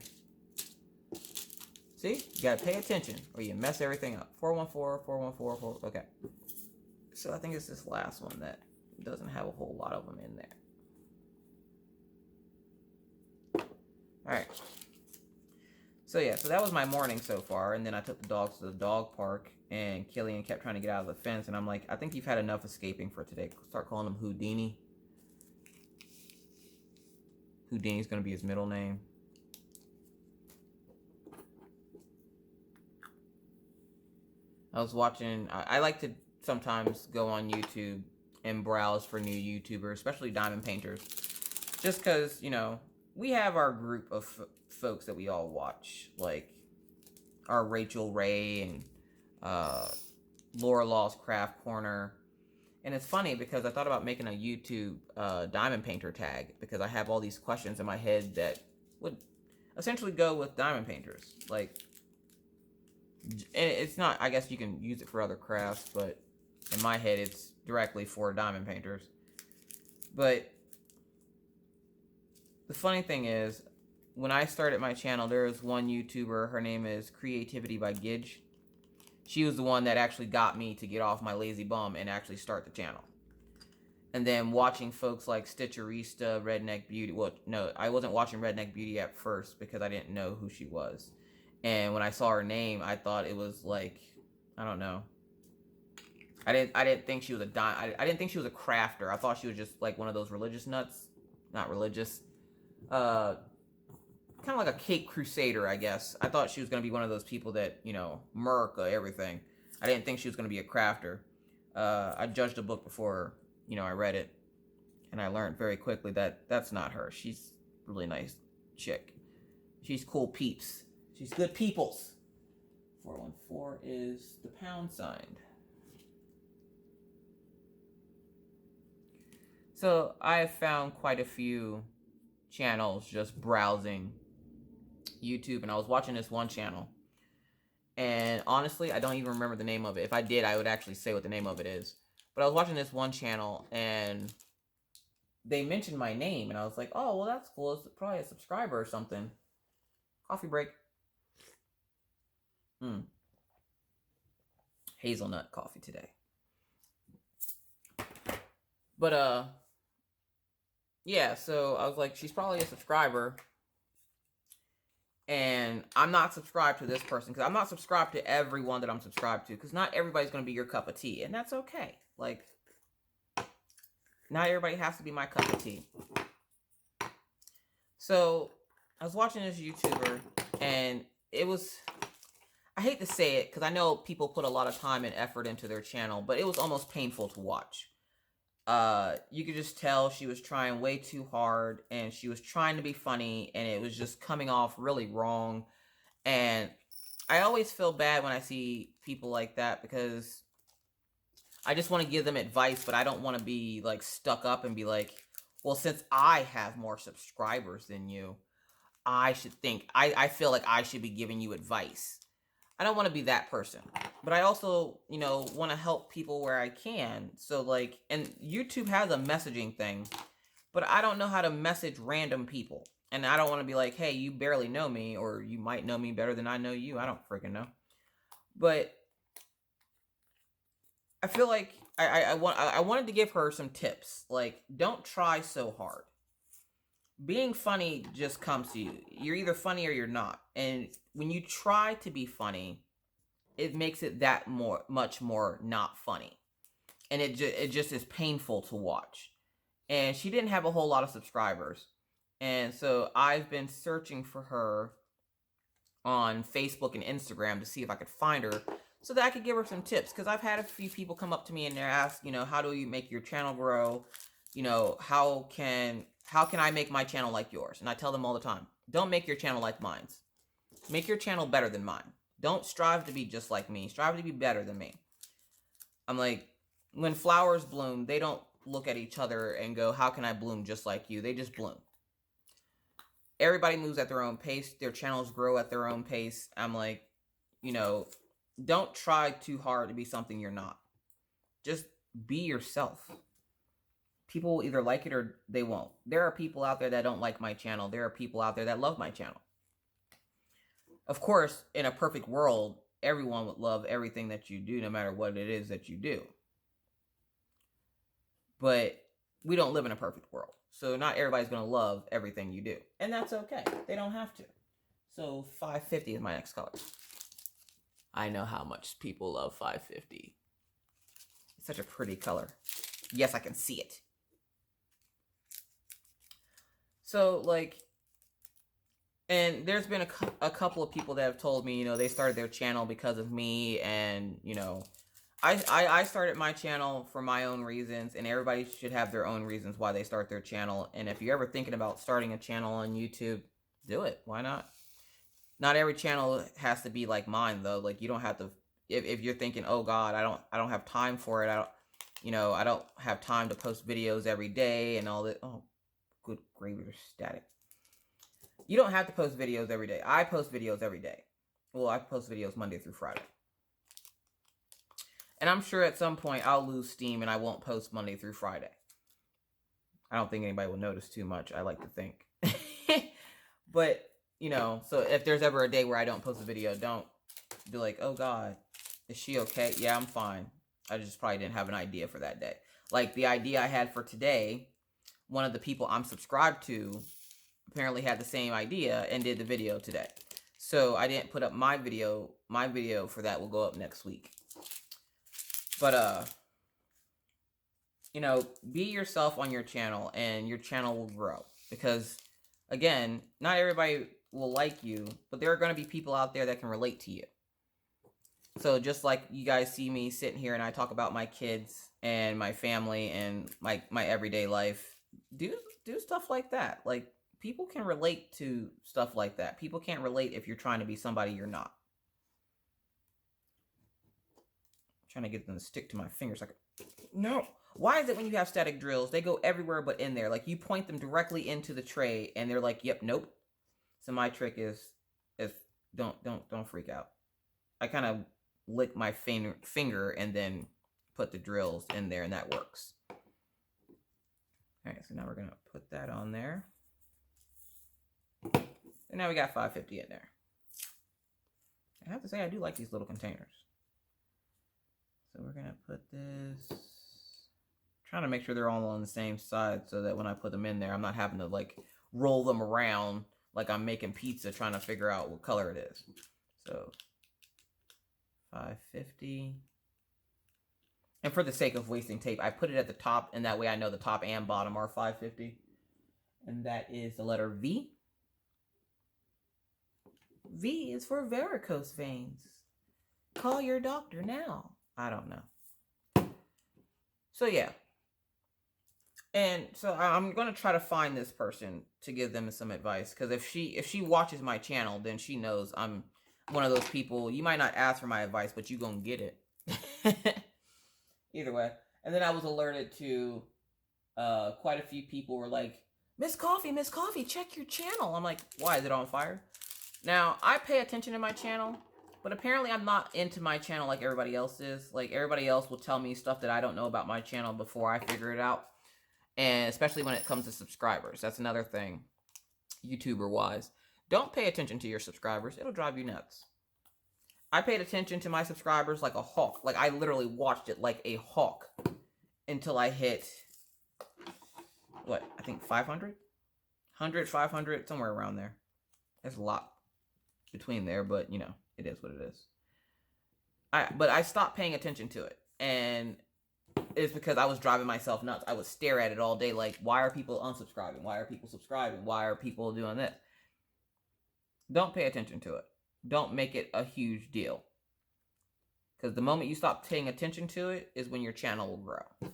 See? You got to pay attention or you mess everything up. 414, 414, 4. Okay. So I think it's this last one that doesn't have a whole lot of them in there. All right. So yeah, so that was my morning so far, and then I took the dogs to the dog park, and Killian kept trying to get out of the fence, and I'm like, I think you've had enough escaping for today. Start calling him Houdini. Houdini's gonna be his middle name. I was watching, I like to sometimes go on YouTube and browse for new YouTubers, especially diamond painters, just because, you know, we have our group of folks that we all watch, like our Rachel Ray and Laura Law's Craft Corner. And it's funny because I thought about making a YouTube diamond painter tag because I have all these questions in my head that would essentially go with diamond painters. Like, and it's not, I guess you can use it for other crafts, but in my head it's directly for diamond painters. But the funny thing is, when I started my channel, there was one YouTuber, her name is Creativity by Gidge. She was the one that actually got me to get off my lazy bum and actually start the channel. And then watching folks like Stitcherista, Redneck Beauty. Well, no, I wasn't watching Redneck Beauty at first because I didn't know who she was. And when I saw her name, I thought it was like, I don't know. I didn't think she was I didn't think she was a crafter. I thought she was just like one of those religious nuts. Not religious. Kind of like a cake crusader, I guess. I thought she was going to be one of those people that, you know, murk everything. I didn't think she was going to be a crafter. I judged a book before, you know, I read it. And I learned very quickly that that's not her. She's a really nice chick. She's cool peeps. She's good peoples. 414 is the pound sign. So I have found quite a few channels just browsing YouTube, and I was watching this one channel, and honestly I don't even remember the name of it. If I did, I would actually say what the name of it is. But I was watching this one channel and they mentioned my name, and I was like, oh, well, that's cool. It's probably a subscriber or something. Coffee break. Hazelnut coffee today. But yeah, so I was like, she's probably a subscriber. And I'm not subscribed to this person because I'm not subscribed to everyone that I'm subscribed to, because not everybody's going to be your cup of tea. And that's okay. Like, not everybody has to be my cup of tea. So I was watching this YouTuber, and it was, I hate to say it because I know people put a lot of time and effort into their channel, but it was almost painful to watch. You could just tell she was trying way too hard, and she was trying to be funny, and it was just coming off really wrong. And I always feel bad when I see people like that, because I just want to give them advice, but I don't want to be like stuck up and be like, well, since I have more subscribers than you, I feel like I should be giving you advice. I don't want to be that person, but I also, you know, want to help people where I can. So like, and YouTube has a messaging thing, but I don't know how to message random people. And I don't want to be like, hey, you barely know me, or you might know me better than I know you. I don't freaking know. But I feel like I wanted to give her some tips. Like, don't try so hard. Being funny just comes to you. You're either funny or you're not. And when you try to be funny, it makes it that much more not funny. and it just is painful to watch. And she didn't have a whole lot of subscribers. And so I've been searching for her on Facebook and Instagram to see if I could find her so that I could give her some tips. Because I've had a few people come up to me and they ask, how do you make your channel grow? How can I make my channel like yours? And I tell them all the time, don't make your channel like mine's. Make your channel better than mine. Don't strive to be just like me. Strive to be better than me. I'm like, when flowers bloom, they don't look at each other and go, how can I bloom just like you? They just bloom. Everybody moves at their own pace. Their channels grow at their own pace. I'm like, don't try too hard to be something you're not. Just be yourself. People will either like it or they won't. There are people out there that don't like my channel. There are people out there that love my channel. Of course, in a perfect world, everyone would love everything that you do, no matter what it is that you do. But we don't live in a perfect world. So not everybody's going to love everything you do. And that's okay. They don't have to. So 550 is my next color. I know how much people love 550. It's such a pretty color. Yes, I can see it. So, and there's been a couple of people that have told me, they started their channel because of me. And, I started my channel for my own reasons. And everybody should have their own reasons why they start their channel. And if you're ever thinking about starting a channel on YouTube, do it. Why not? Not every channel has to be like mine, though. Like, you don't have to, if you're thinking, oh God, I don't have time for it. I don't have time to post videos every day and all that. Oh, good gravy, there's static. You don't have to post videos every day. I post videos every day. Well, I post videos Monday through Friday. And I'm sure at some point I'll lose steam and I won't post Monday through Friday. I don't think anybody will notice too much, I like to think. But, so if there's ever a day where I don't post a video, don't be like, oh God, is she okay? Yeah, I'm fine. I just probably didn't have an idea for that day. Like the idea I had for today, one of the people I'm subscribed to apparently had the same idea and did the video today. So I didn't put up my video. My video for that will go up next week. But, be yourself on your channel and your channel will grow. Because, again, not everybody will like you, but there are going to be people out there that can relate to you. So just like you guys see me sitting here and I talk about my kids and my family and my everyday life, do stuff like that. Like, people can relate to stuff like that. People can't relate if you're trying to be somebody you're not. I'm trying to get them to stick to my fingers. No. Why is it when you have static drills, they go everywhere but in there? Like, you point them directly into the tray and they're like, yep, nope. So my trick is don't freak out. I kind of lick my finger and then put the drills in there and that works. All right, so now we're going to put that on there. And now we got 550 in there. I have to say, I do like these little containers. So we're going to put this, trying to make sure they're all on the same side so that when I put them in there, I'm not having to roll them around like I'm making pizza trying to figure out what color it is. So 550. And for the sake of wasting tape, I put it at the top, and that way I know the top and bottom are 550. And that is the letter V. V is for varicose veins. Call your doctor now. I don't know. So yeah. And so I'm going to try to find this person to give them some advice. Because if she watches my channel, then she knows I'm one of those people. You might not ask for my advice, but you going to get it. Either way. And then I was alerted to quite a few people were like, Miss Coffee, check your channel. I'm like, why? Is it on fire? Now, I pay attention to my channel, but apparently I'm not into my channel like everybody else is. Like, everybody else will tell me stuff that I don't know about my channel before I figure it out. And especially when it comes to subscribers. That's another thing, YouTuber-wise. Don't pay attention to your subscribers. It'll drive you nuts. I paid attention to my subscribers like a hawk. Like, I literally watched it like a hawk until I hit, what, I think 500? 100, 500, somewhere around there. There's a lot between there, but, it is what it is. But I stopped paying attention to it. And is because I was driving myself nuts. I would stare at it all day like, why are people unsubscribing? Why are people subscribing? Why are people doing this? Don't pay attention to it. Don't make it a huge deal. Because the moment you stop paying attention to it is when your channel will grow.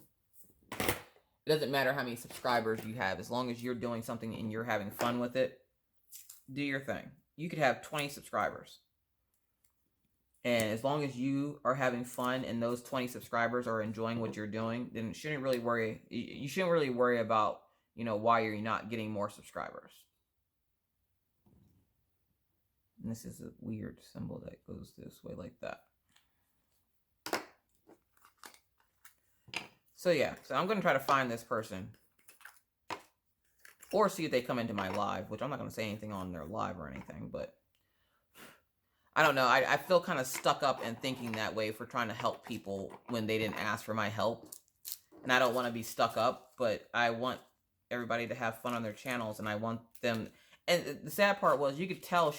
It doesn't matter how many subscribers you have. As long as you're doing something and you're having fun with it, do your thing. You could have 20 subscribers. And as long as you are having fun and those 20 subscribers are enjoying what you're doing, then you shouldn't really worry about, why you're not getting more subscribers. And this is a weird symbol that goes this way like that. So yeah, so I'm going to try to find this person. Or see if they come into my live, which I'm not going to say anything on their live or anything, but I don't know. I feel kind of stuck up in thinking that way for trying to help people when they didn't ask for my help. And I don't want to be stuck up, but I want everybody to have fun on their channels, and I want them... And the sad part was, you could tell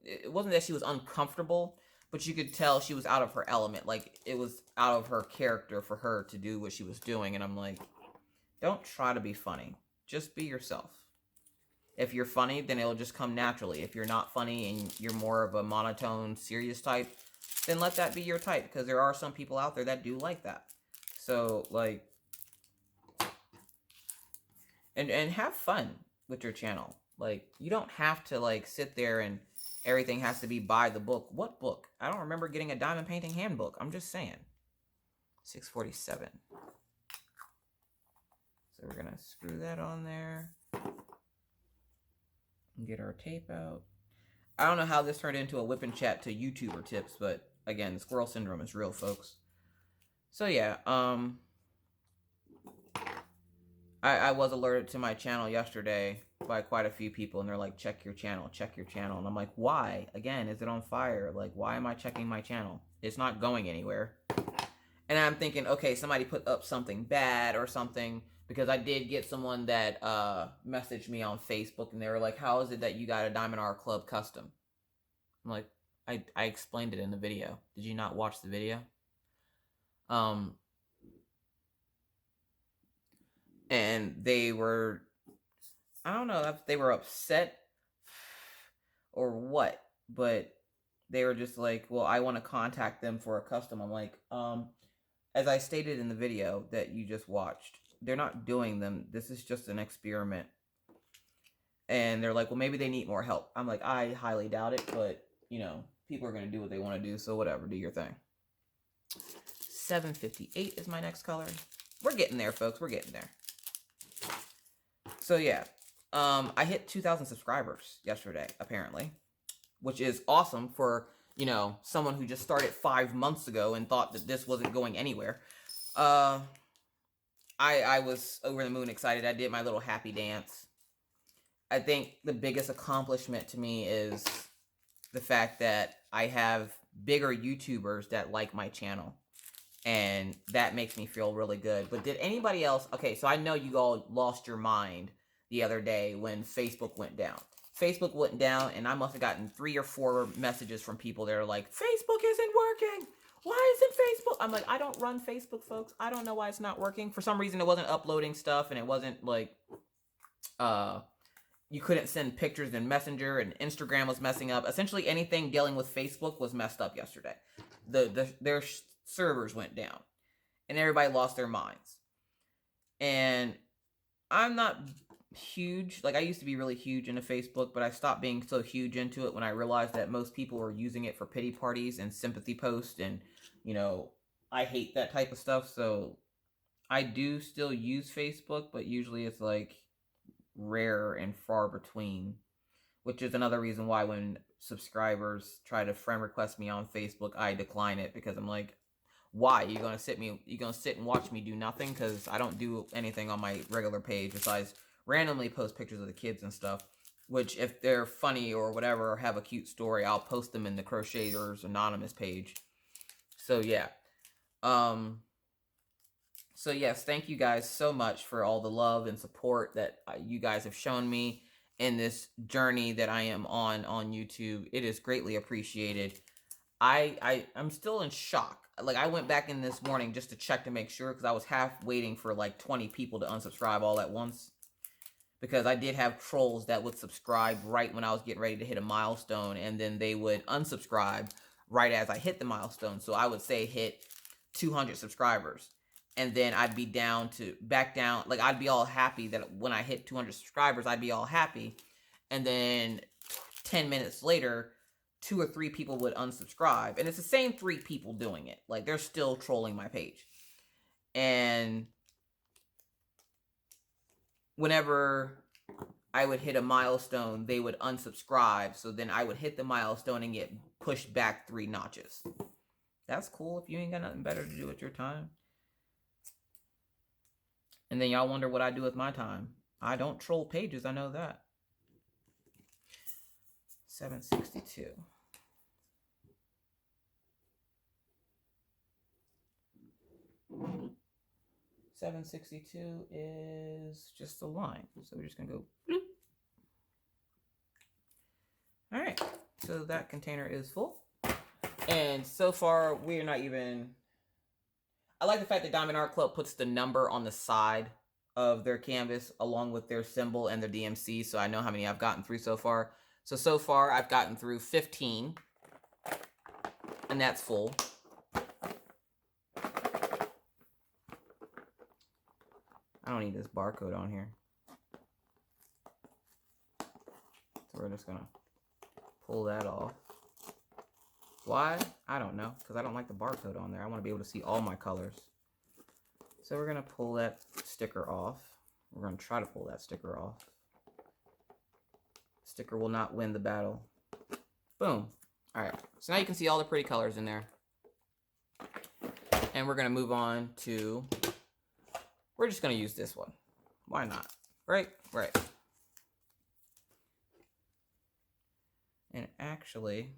it wasn't that she was uncomfortable, but you could tell she was out of her element. Like, it was out of her character for her to do what she was doing. And I'm like, don't try to be funny. Just be yourself. If you're funny, then it'll just come naturally. If you're not funny and you're more of a monotone, serious type, then let that be your type. Because there are some people out there that do like that. So, like... And have fun with your channel. Like, you don't have to, like, sit there and everything has to be by the book. What book? I don't remember getting a diamond painting handbook. I'm just saying. 647. So we're going to screw that on there. And get our tape out. I don't know how this turned into a whip and chat to YouTuber tips, but again, the squirrel syndrome is real, folks. So yeah, I was alerted to my channel yesterday by quite a few people, and they're like, check your channel. And I'm like, why? Again, is it on fire? Like, why am I checking my channel? It's not going anywhere. And I'm thinking, okay, somebody put up something bad or something, because I did get someone that messaged me on Facebook, and they were like, how is it that you got a Diamond Art Club custom? I'm like, I explained it in the video. Did you not watch the video? And they were, I don't know if they were upset or what, but they were just like, well, I want to contact them for a custom. I'm like, as I stated in the video that you just watched, they're not doing them. This is just an experiment. And they're like, well, maybe they need more help. I'm like, I highly doubt it, but, people are going to do what they want to do, so whatever, do your thing. 758 is my next color. We're getting there, folks. We're getting there. So, yeah. I hit 2,000 subscribers yesterday, apparently, which is awesome for, someone who just started 5 months ago and thought that this wasn't going anywhere. I was over the moon excited. I did my little happy dance. I think the biggest accomplishment to me is the fact that I have bigger YouTubers that like my channel. And that makes me feel really good. But did anybody else... Okay, so I know you all lost your mind the other day when Facebook went down. Facebook went down, and I must have gotten 3 or 4 messages from people that are like, Facebook isn't working. Why isn't Facebook? I'm like, I don't run Facebook, folks. I don't know why it's not working. For some reason, it wasn't uploading stuff, and it wasn't like... you couldn't send pictures in Messenger, and Instagram was messing up. Essentially, anything dealing with Facebook was messed up yesterday. Their servers went down, and everybody lost their minds. And I'm not huge. Like, I used to be really huge into Facebook, but I stopped being so huge into it when I realized that most people were using it for pity parties and sympathy posts, and, I hate that type of stuff. So I do still use Facebook, but usually it's like rare and far between, which is another reason why when subscribers try to friend request me on Facebook, I decline it, because I'm like, why? You gonna sit and watch me do nothing? Because I don't do anything on my regular page besides randomly post pictures of the kids and stuff, which if they're funny or whatever or have a cute story, I'll post them in the Crocheters Anonymous page. So yeah. So yes, thank you guys so much for all the love and support that you guys have shown me in this journey that I am on YouTube. It is greatly appreciated. I'm still in shock like I went back in this morning just to check to make sure, because I was half waiting for like 20 people to unsubscribe all at once. Because I did have trolls that would subscribe right when I was getting ready to hit a milestone, and then they would unsubscribe right as I hit the milestone. So I would say hit 200 subscribers, and then I'd be back down. Like, I'd be all happy that when I hit 200 subscribers, I'd be all happy. And then 10 minutes later, 2 or 3 people would unsubscribe, and it's the same 3 people doing it. Like, they're still trolling my page. And whenever I would hit a milestone, they would unsubscribe. So then I would hit the milestone and get pushed back 3 notches. That's cool if you ain't got nothing better to do with your time. And then y'all wonder what I do with my time. I don't troll pages, I know that. 762. $762 is just a line. So we're just gonna go bloop. All right, so that container is full. And so far, we're not even... I like the fact that Diamond Art Club puts the number on the side of their canvas along with their symbol and their DMC, so I know how many I've gotten through so far. So far, I've gotten through 15, and that's full. I don't need this barcode on here. So we're just gonna pull that off. Why? I don't know, because I don't like the barcode on there. I want to be able to see all my colors. So we're gonna pull that sticker off. We're gonna try to pull that sticker off. Sticker will not win the battle. Boom. All right, so now you can see all the pretty colors in there. And we're gonna move on to... We're just going to use this one. Why not? Right? Right. And actually,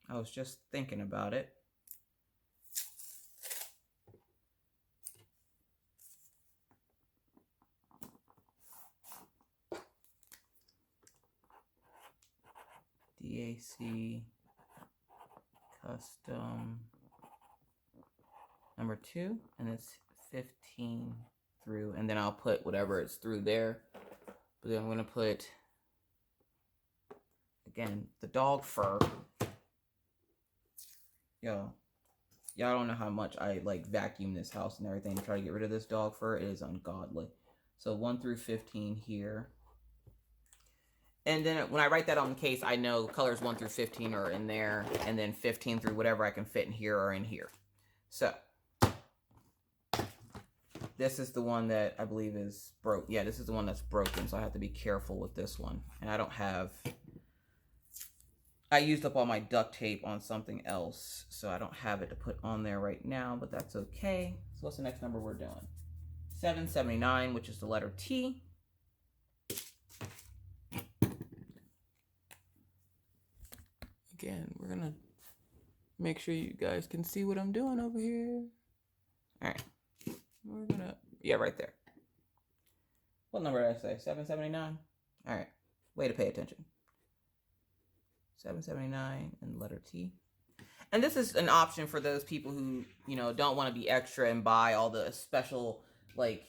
I was just thinking about it. DAC custom number 2, and it's 15 through, and then I'll put whatever it's through there. But then I'm gonna put, again, the dog fur. Y'all don't know how much I like vacuum this house and everything to try to get rid of this dog fur. It is ungodly. So 1 through 15 here. And then when I write that on the case, I know colors 1 through 15 are in there, and then 15 through whatever I can fit in here are in here. So this is the one that I believe is broke. Yeah, this is the one that's broken, so I have to be careful with this one. And I don't have... I used up all my duct tape on something else, so I don't have it to put on there right now, but that's okay. So what's the next number we're doing? 779, which is the letter T. Again, we're gonna make sure you guys can see what I'm doing over here. All right. We're gonna, yeah, right there. What number did I say? 779? All right, way to pay attention. 779 and letter T. And this is an option for those people who, you know, don't want to be extra and buy all the special, like,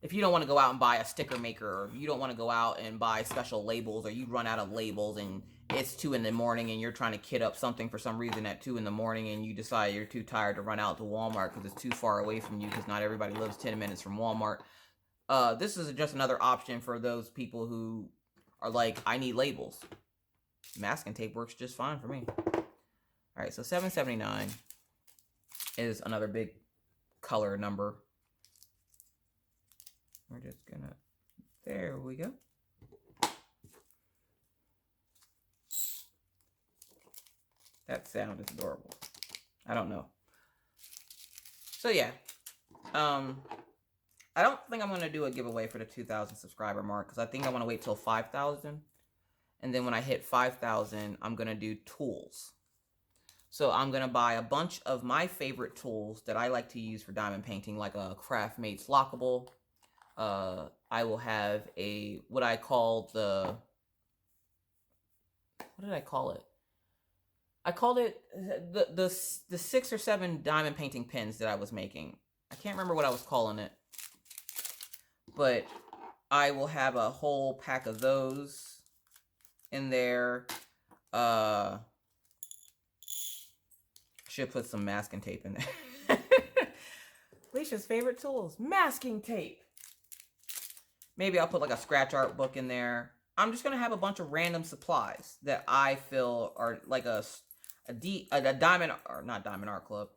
if you don't want to go out and buy a sticker maker, or you don't want to go out and buy special labels, or you run out of labels and it's 2 in the morning and you're trying to kit up something for some reason at 2 in the morning and you decide you're too tired to run out to Walmart because it's too far away from you, because not everybody lives 10 minutes from Walmart. This is just another option for those people who are like, I need labels. Masking tape works just fine for me. All right, so 779 is another big color number. We're just gonna, there we go. That sound is adorable. I don't know. So yeah, I don't think I'm gonna do a giveaway for the 2,000 subscriber mark, because I think I want to wait till 5,000, and then when I hit 5,000, I'm gonna do tools. So I'm gonna buy a bunch of my favorite tools that I like to use for diamond painting, like a Craftmates lockable. I will have a, what I call the, what did I call it? I called it the 6 or 7 diamond painting pins that I was making. I can't remember what I was calling it, but I will have a whole pack of those in there. Should put some masking tape in there. Alicia's favorite tools, masking tape. Maybe I'll put like a scratch art book in there. I'm just gonna have a bunch of random supplies that I feel are like a diamond, or not diamond art club,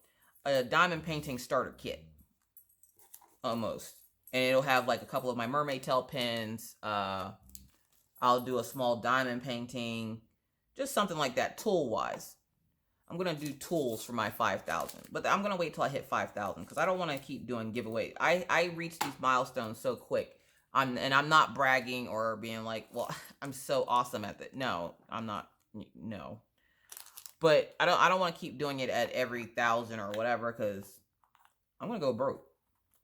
a diamond painting starter kit almost, and it'll have like a couple of my mermaid tail pins. I'll do a small diamond painting, just something like that tool wise. I'm gonna do tools for my 5,000, but I'm gonna wait till I hit 5,000 because I don't want to keep doing giveaways. I reach these milestones so quick. I'm not bragging or being like, well, I'm so awesome at that. No, I'm not. No, but I don't want to keep doing it at every 1,000 or whatever because I'm gonna go broke,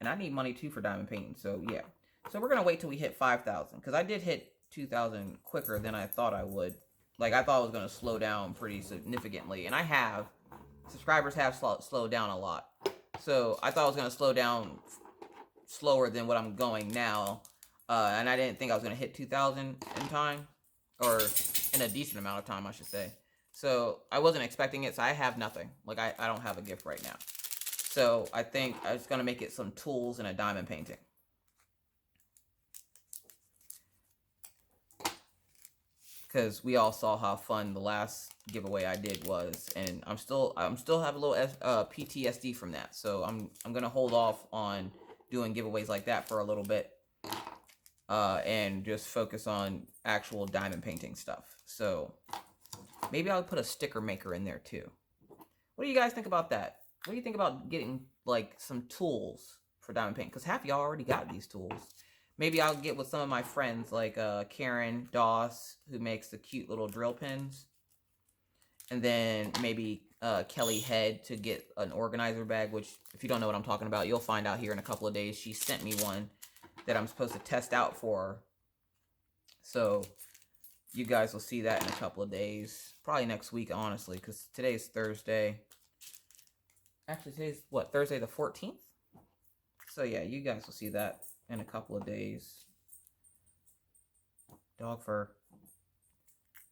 and I need money too for diamond painting. So yeah, so we're gonna wait till we hit 5,000 because I did hit 2,000 quicker than I thought I would. Like, I thought it was going to slow down pretty significantly. And I have. Subscribers have slowed down a lot. So, I thought I was going to slow down slower than what I'm going now. And I didn't think I was going to hit 2,000 in time. Or in a decent amount of time, I should say. So, I wasn't expecting it. So, I have nothing. Like, I don't have a gift right now. So, I think I was going to make it some tools and a diamond painting. Because we all saw how fun the last giveaway I did was, and I'm still have a little PTSD from that. So I'm gonna hold off on doing giveaways like that for a little bit, and just focus on actual diamond painting stuff. So maybe I'll put a sticker maker in there too. What do you guys think about that? What do you think about getting like some tools for diamond painting? Because half y'all already got these tools. Maybe I'll get with some of my friends like Karen Doss, who makes the cute little drill pins. And then maybe Kelly Head to get an organizer bag, which if you don't know what I'm talking about, you'll find out here in a couple of days. She sent me one that I'm supposed to test out for her. So you guys will see that in a couple of days. Probably next week, honestly, because today's Thursday. Actually, today's what? Thursday the 14th? So yeah, you guys will see that in a couple of days. Dog fur.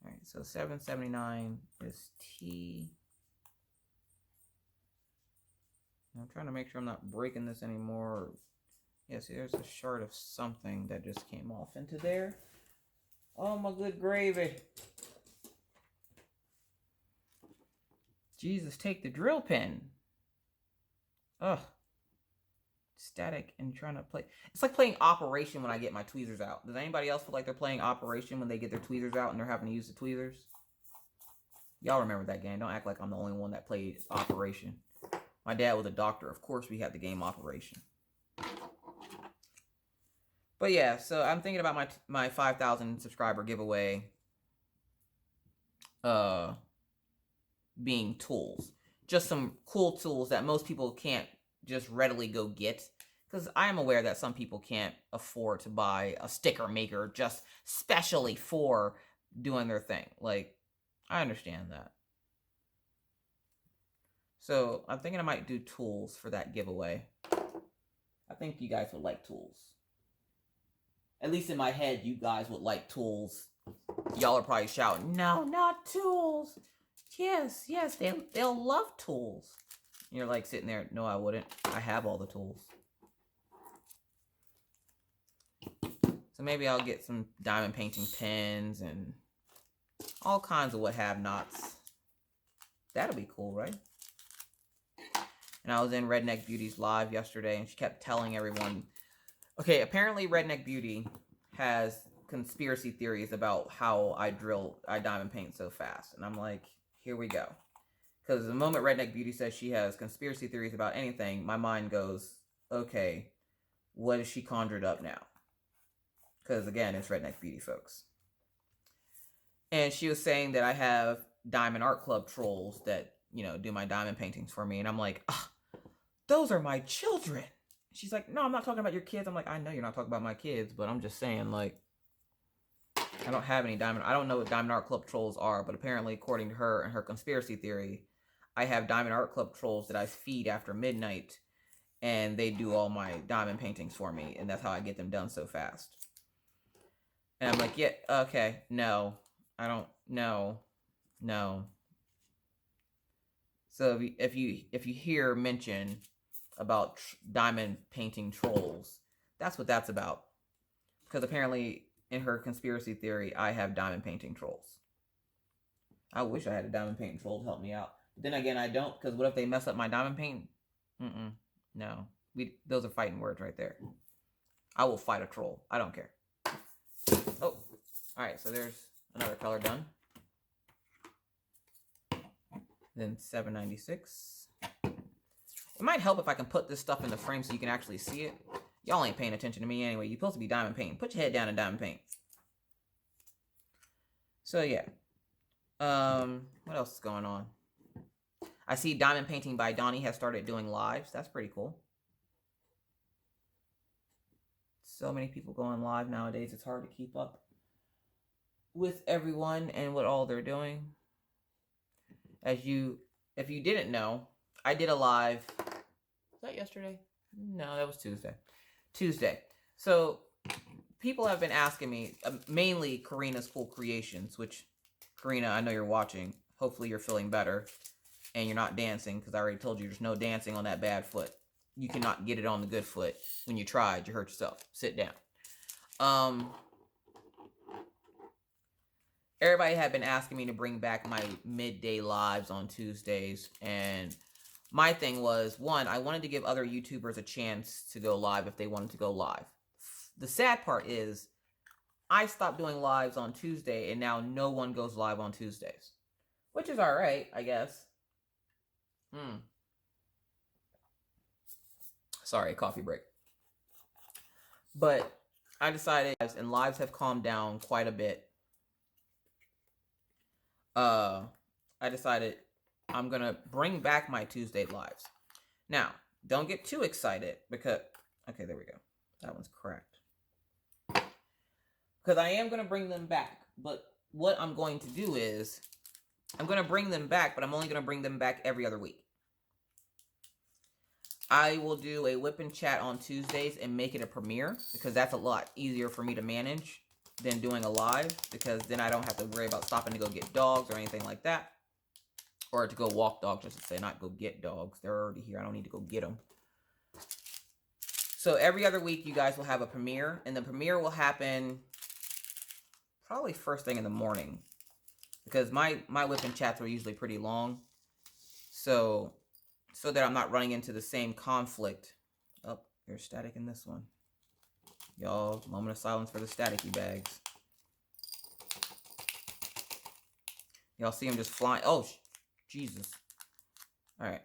All right, so $7.79 is T. I'm trying to make sure I'm not breaking this anymore. Yeah, see, there's a shard of something that just came off into there. Oh, my good gravy. Jesus, take the drill pin. Ugh. Static and trying to play. It's like playing Operation when I get my tweezers out. Does anybody else feel like they're playing Operation when they get their tweezers out and they're having to use the tweezers? Y'all remember that game. Don't act like I'm the only one that played Operation. My dad was a doctor. Of course we had the game Operation. But yeah, so I'm thinking about my 5,000 subscriber giveaway being tools. Just some cool tools that most people can't just readily go get. Because I am aware that some people can't afford to buy a sticker maker just specially for doing their thing. Like, I understand that. So, I'm thinking I might do tools for that giveaway. I think you guys would like tools. At least in my head, you guys would like tools. Y'all are probably shouting, no, not tools. Yes, yes, they'll love tools. And you're like sitting there, no, I wouldn't. I have all the tools. So maybe I'll get some diamond painting pens and all kinds of what have nots. That'll be cool, right? And I was in Redneck Beauty's live yesterday, and she kept telling everyone, okay, apparently Redneck Beauty has conspiracy theories about how I diamond paint so fast. And I'm like, here we go. Because the moment Redneck Beauty says she has conspiracy theories about anything, my mind goes, okay, what has she conjured up now? Because again, it's Redneck Beauty, folks. And she was saying that I have Diamond Art Club trolls that, you know, do my diamond paintings for me. And I'm like, those are my children. She's like, no, I'm not talking about your kids. I'm like, I know you're not talking about my kids, but I'm just saying, like, I don't have any diamond. I don't know what Diamond Art Club trolls are, but apparently, according to her and her conspiracy theory, I have Diamond Art Club trolls that I feed after midnight, and they do all my diamond paintings for me, and that's how I get them done so fast. And I'm like, yeah, okay, no, I don't, no. So if you hear mention about diamond painting trolls, that's what that's about. Because apparently, in her conspiracy theory, I have diamond painting trolls. I wish I had a diamond painting troll to help me out. But then again, I don't, because what if they mess up my diamond paint? No. Those are fighting words right there. I will fight a troll. I don't care. Oh, alright, so there's another color done. Then 796. It might help if I can put this stuff in the frame so you can actually see it. Y'all ain't paying attention to me anyway. You're supposed to be diamond painting. Put your head down in diamond paint. So yeah. What else is going on? I see Diamond Painting by Donnie has started doing lives. That's pretty cool. So many people going live nowadays. It's hard to keep up with everyone and what all they're doing. If you didn't know, I did a live. Was that yesterday? No, that was Tuesday. So people have been asking me, mainly Karina's Cool Creations, which, Karina, I know you're watching. Hopefully you're feeling better and you're not dancing, because I already told you there's no dancing on that bad foot. You cannot get it on the good foot. When you tried, you hurt yourself. Sit down. Everybody had been asking me to bring back my midday lives on Tuesdays, and my thing was, one, I wanted to give other YouTubers a chance to go live if they wanted to go live. The sad part is, I stopped doing lives on Tuesday, and now no one goes live on Tuesdays. Which is alright, I guess. Sorry, coffee break. But I decided, and lives have calmed down quite a bit. I decided I'm going to bring back my Tuesday lives. Now, don't get too excited because, okay, there we go. That one's correct. Because I am going to bring them back. But what I'm going to do is, I'm going to bring them back, but I'm only going to bring them back every other week. I will do a whip and chat on Tuesdays and make it a premiere, because that's a lot easier for me to manage than doing a live, because then I don't have to worry about stopping to go get dogs or anything like that. Or to go walk dogs, I should say, not go get dogs. They're already here. I don't need to go get them. So every other week, you guys will have a premiere, and the premiere will happen probably first thing in the morning, because my whip and chats are usually pretty long. So that I'm not running into the same conflict. Oh, there's static in this one. Y'all, moment of silence for the staticky bags. Y'all see them just flying. Oh, Jesus. All right.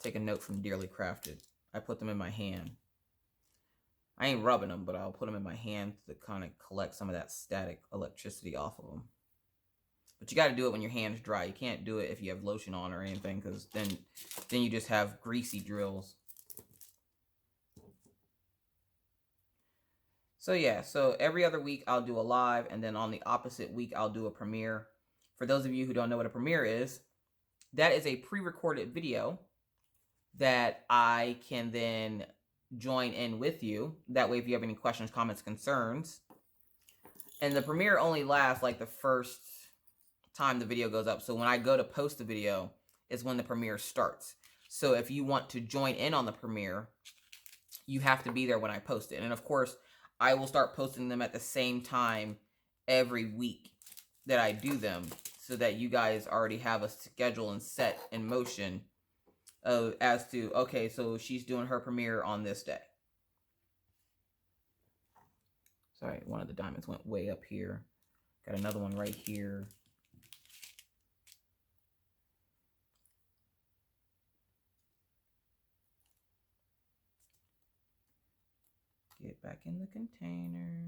Take a note from Dearly Crafted. I put them in my hand. I ain't rubbing them, but I'll put them in my hand to kind of collect some of that static electricity off of them. But you got to do it when your hand's dry. You can't do it if you have lotion on or anything, because then you just have greasy drills. So yeah, so every other week I'll do a live, and then on the opposite week I'll do a premiere. For those of you who don't know what a premiere is, that is a pre-recorded video that I can then join in with you. That way, if you have any questions, comments, concerns. And the premiere only lasts like the first time the video goes up. So when I go to post the video is when the premiere starts. So if you want to join in on the premiere, you have to be there when I post it. And of course, I will start posting them at the same time every week that I do them, so that you guys already have a schedule and set in motion as to, okay, so she's doing her premiere on this day. Sorry, one of the diamonds went way up here. Got another one right here. Get back in the container.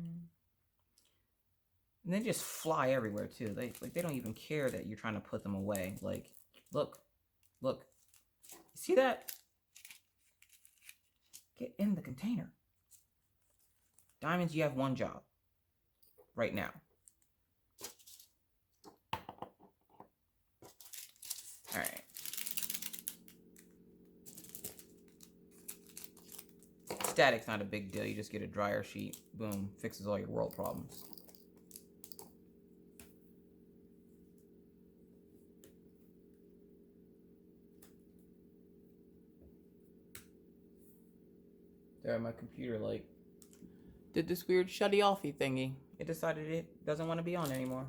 And they just fly everywhere too. They don't even care that you're trying to put them away. Like, look. You see that? Get in the container. Diamonds, you have one job. right now. All right. Static's not a big deal. You just get a dryer sheet. Boom. Fixes all your world problems. There, my computer, like, did this weird shutty-offy thingy. It decided it doesn't want to be on anymore.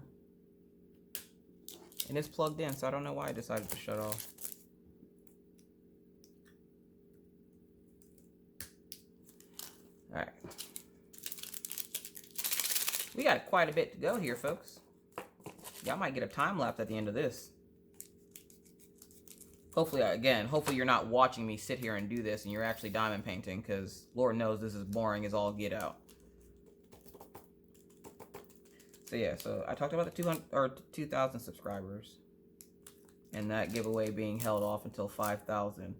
And it's plugged in, so I don't know why it decided to shut off. Alright. We got quite a bit to go here, folks. Y'all might get a time lapse at the end of this. Hopefully, again, hopefully you're not watching me sit here and do this and you're actually diamond painting, because Lord knows this is boring as all get out. So yeah, so I talked about the 200 or 2,000 subscribers, and that giveaway being held off until 5,000,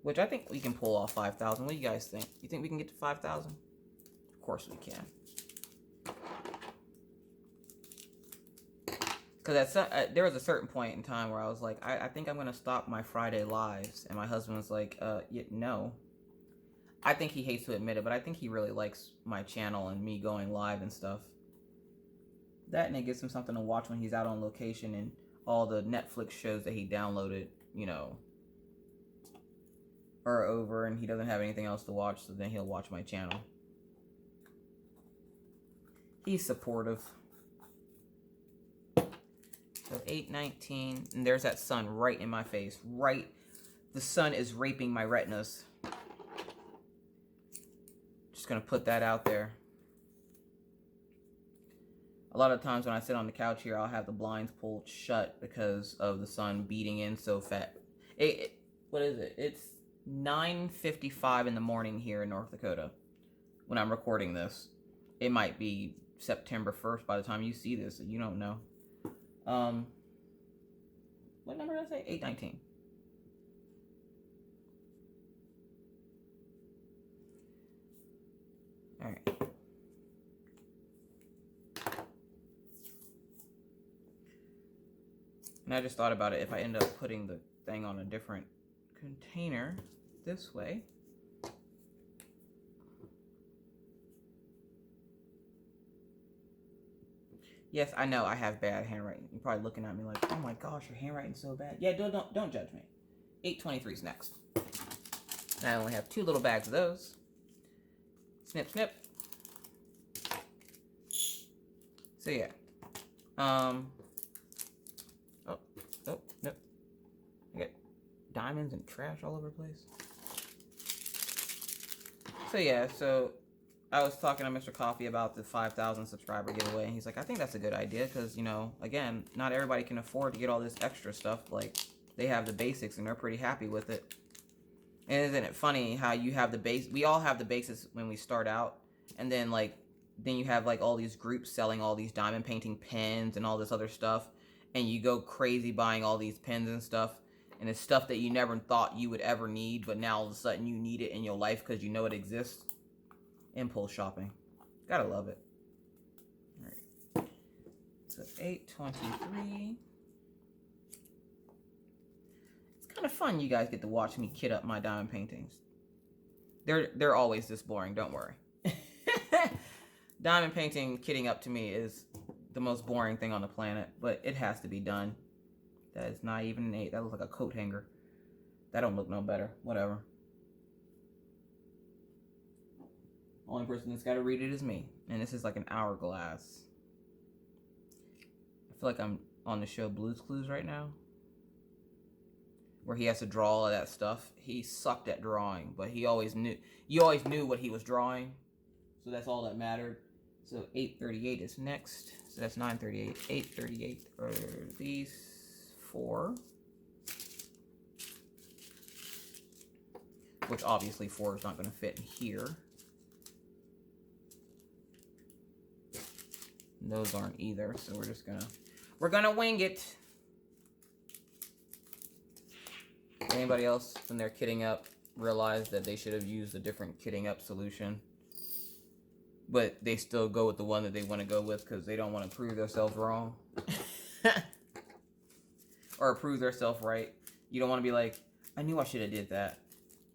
which I think we can pull off 5,000. What do you guys think? You think we can get to 5,000? Of course we can. Because there was a certain point in time where I was like, I think I'm going to stop my Friday lives. And my husband was like, no. I think he hates to admit it, but I think he really likes my channel and me going live and stuff. That, and it gives him something to watch when he's out on location, and all the Netflix shows that he downloaded, you know, are over and he doesn't have anything else to watch, so then he'll watch my channel. He's supportive. So 8:19, and there's that sun right in my face. Right, the sun is raping my retinas. Just gonna put that out there. A lot of times when I sit on the couch here, I'll have the blinds pulled shut because of the sun beating in so fat. What is it? It's 9:55 in the morning here in North Dakota when I'm recording this. It might be September 1st by the time you see this. You don't know. What number did I say? 8:19. All right. And I just thought about it, if I end up putting the thing on a different container this way. Yes, I know I have bad handwriting. You're probably looking at me like, oh my gosh, your handwriting's so bad. Yeah, don't judge me. 823 is next. And I only have 2 little bags of those. Snip, snip. So yeah. Oh, nope. I got diamonds and trash all over the place. So yeah, so I was talking to Mr. Coffee about the 5,000 subscriber giveaway, and he's like, I think that's a good idea, because, you know, again, not everybody can afford to get all this extra stuff. Like, they have the basics, and they're pretty happy with it. And isn't it funny how you have the base? We all have the basics when we start out, and then, like, then you have, like, all these groups selling all these diamond painting pens and all this other stuff, and you go crazy buying all these pens and stuff, and it's stuff that you never thought you would ever need, but now all of a sudden you need it in your life because you know it exists. Impulse shopping. Gotta love it. Alright. So 8:23. It's kind of fun, you guys get to watch me kit up my diamond paintings. They're always this boring, don't worry. Diamond painting kitting up to me is the most boring thing on the planet, but it has to be done. That is not even an 8. That looks like a coat hanger. That don't look no better. Whatever. Only person that's got to read it is me. And this is like an hourglass. I feel like I'm on the show Blue's Clues right now, where he has to draw all of that stuff. He sucked at drawing, but he always knew. You always knew what he was drawing, so that's all that mattered. So 8:38 is next. So that's 9:38. 8:38 are these 4, which obviously 4 is not going to fit in here. Those aren't either, so we're gonna wing it. Anybody else, when they're kitting up, realize that they should have used a different kitting up solution? but they still go with the one that they want to go with because they don't want to prove themselves wrong. Or prove themselves right. You don't want to be like, I knew I should have did that.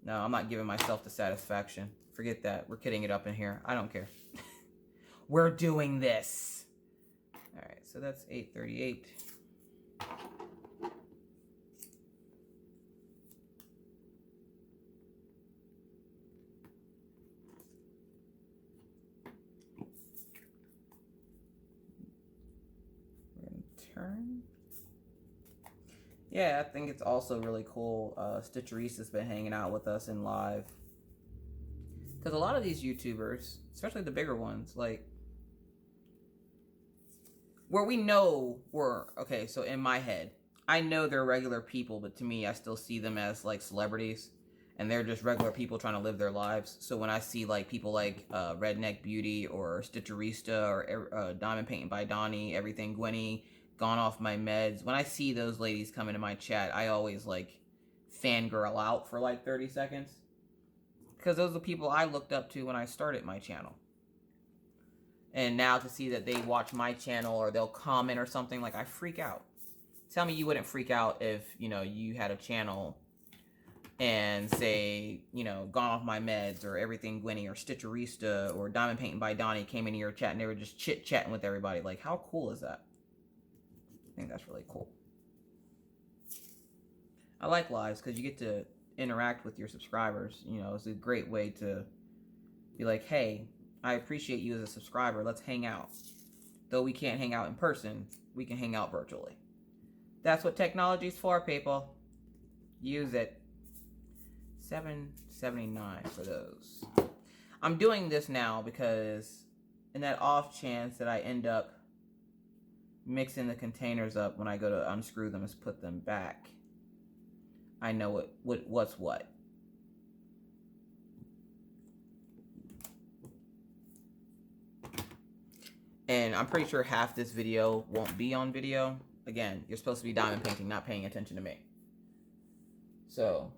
No, I'm not giving myself the satisfaction. Forget that. We're kidding it up in here. I don't care. We're doing this. All right, so that's 838. We're going to turn. Yeah, I think it's also really cool. Stitchereesta's been hanging out with us in live. Because a lot of these YouTubers, especially the bigger ones, like, where we know we're, okay, so in my head, I know they're regular people, but to me, I still see them as, like, celebrities. And they're just regular people trying to live their lives. So when I see, like, people like Redneck Beauty or Stitchereesta or Diamond Painting by Donnie, Everything Gwenny, Gone Off My Meds, when I see those ladies come into my chat, I always, like, fangirl out for, like, 30 seconds. Because those are the people I looked up to when I started my channel. And now to see that they watch my channel or they'll comment or something, like, I freak out. Tell me you wouldn't freak out if, you know, you had a channel and say, you know, Gone Off My Meds or Everything Gwenny or Stitchereesta or Diamond Painting by Donnie came into your chat and they were just chit-chatting with everybody. Like, how cool is that? I think that's really cool. I like lives because you get to interact with your subscribers. You know, it's a great way to be like, hey, I appreciate you as a subscriber. Let's hang out. Though we can't hang out in person, we can hang out virtually. That's what technology's for, people. Use it. 779 for those. I'm doing this now because in that off chance that I end up mixing the containers up when I go to unscrew them and put them back, I know what's what. And I'm pretty sure half this video won't be on video. Again, you're supposed to be diamond painting, not paying attention to me. So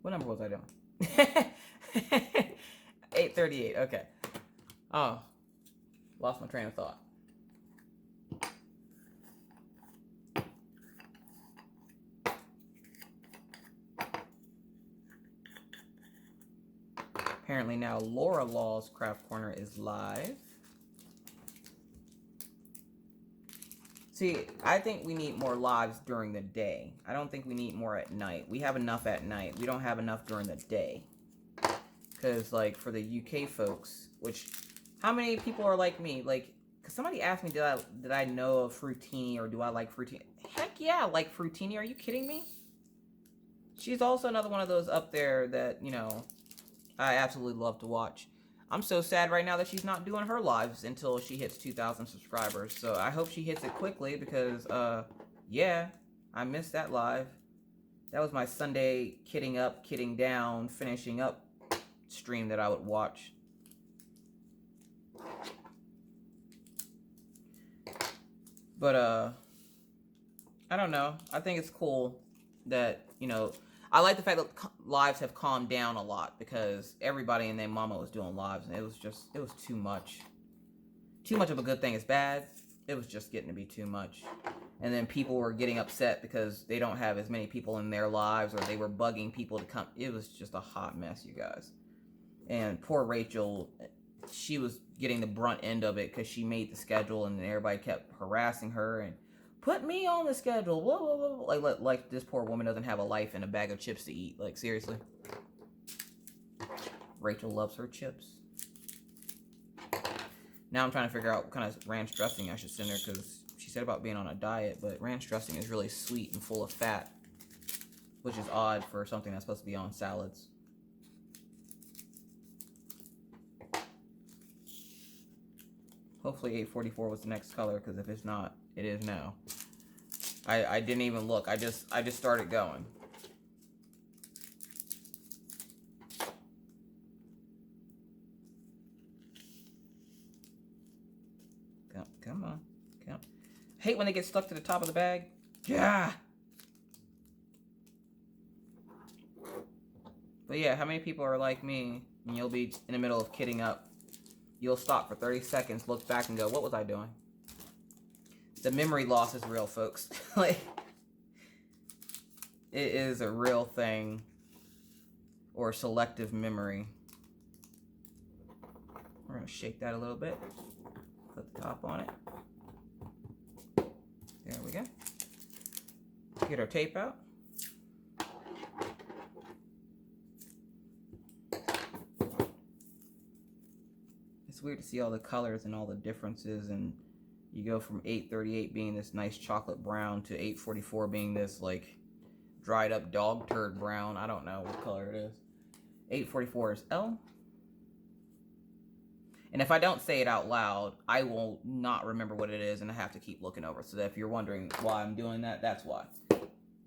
what number was I doing? 838, okay. Oh, lost my train of thought. Apparently now Laura Law's Craft Corner is live. See, I think we need more lives during the day. I don't think we need more at night. We have enough at night. We don't have enough during the day. Because, like, for the UK folks, which, how many people are like me? Like, because somebody asked me, did I know of Fruitini or do I like Fruitini? Heck yeah, I like Fruitini. Are you kidding me? She's also another one of those up there that, you know, I absolutely love to watch. I'm so sad right now that she's not doing her lives until she hits 2,000 subscribers. So I hope she hits it quickly because, yeah, I missed that live. That was my Sunday kidding up, kidding down, finishing up stream that I would watch. But, I don't know. I think it's cool that, you know, I like the fact that lives have calmed down a lot because everybody and their mama was doing lives and it was too much. Too much of a good thing is bad. It was just getting to be too much. And then people were getting upset because they don't have as many people in their lives or they were bugging people to come. It was just a hot mess, you guys. And poor Rachel, she was getting the brunt end of it because she made the schedule and everybody kept harassing her and put me on the schedule. Blah, blah, blah. Like this poor woman doesn't have a life and a bag of chips to eat. Like, seriously. Rachel loves her chips. Now I'm trying to figure out what kind of ranch dressing I should send her because she said about being on a diet, but ranch dressing is really sweet and full of fat, which is odd for something that's supposed to be on salads. Hopefully 844 was the next color, because if it's not, it is now. I didn't even look. I just started going. Come on. Come on. I hate when they get stuck to the top of the bag. Yeah. But yeah, how many people are like me and you'll be in the middle of kidding up? You'll stop for 30 seconds, look back and go, what was I doing? The memory loss is real, folks. Like, it is a real thing. Or selective memory. We're going to shake that a little bit. Put the top on it. There we go. Get our tape out. It's weird to see all the colors and all the differences, and you go from 838 being this nice chocolate brown to 844 being this like dried up dog turd brown. I don't know what color it is. 844 is L. And if I don't say it out loud, I will not remember what it is, and I have to keep looking over. So that if you're wondering why I'm doing that, that's why.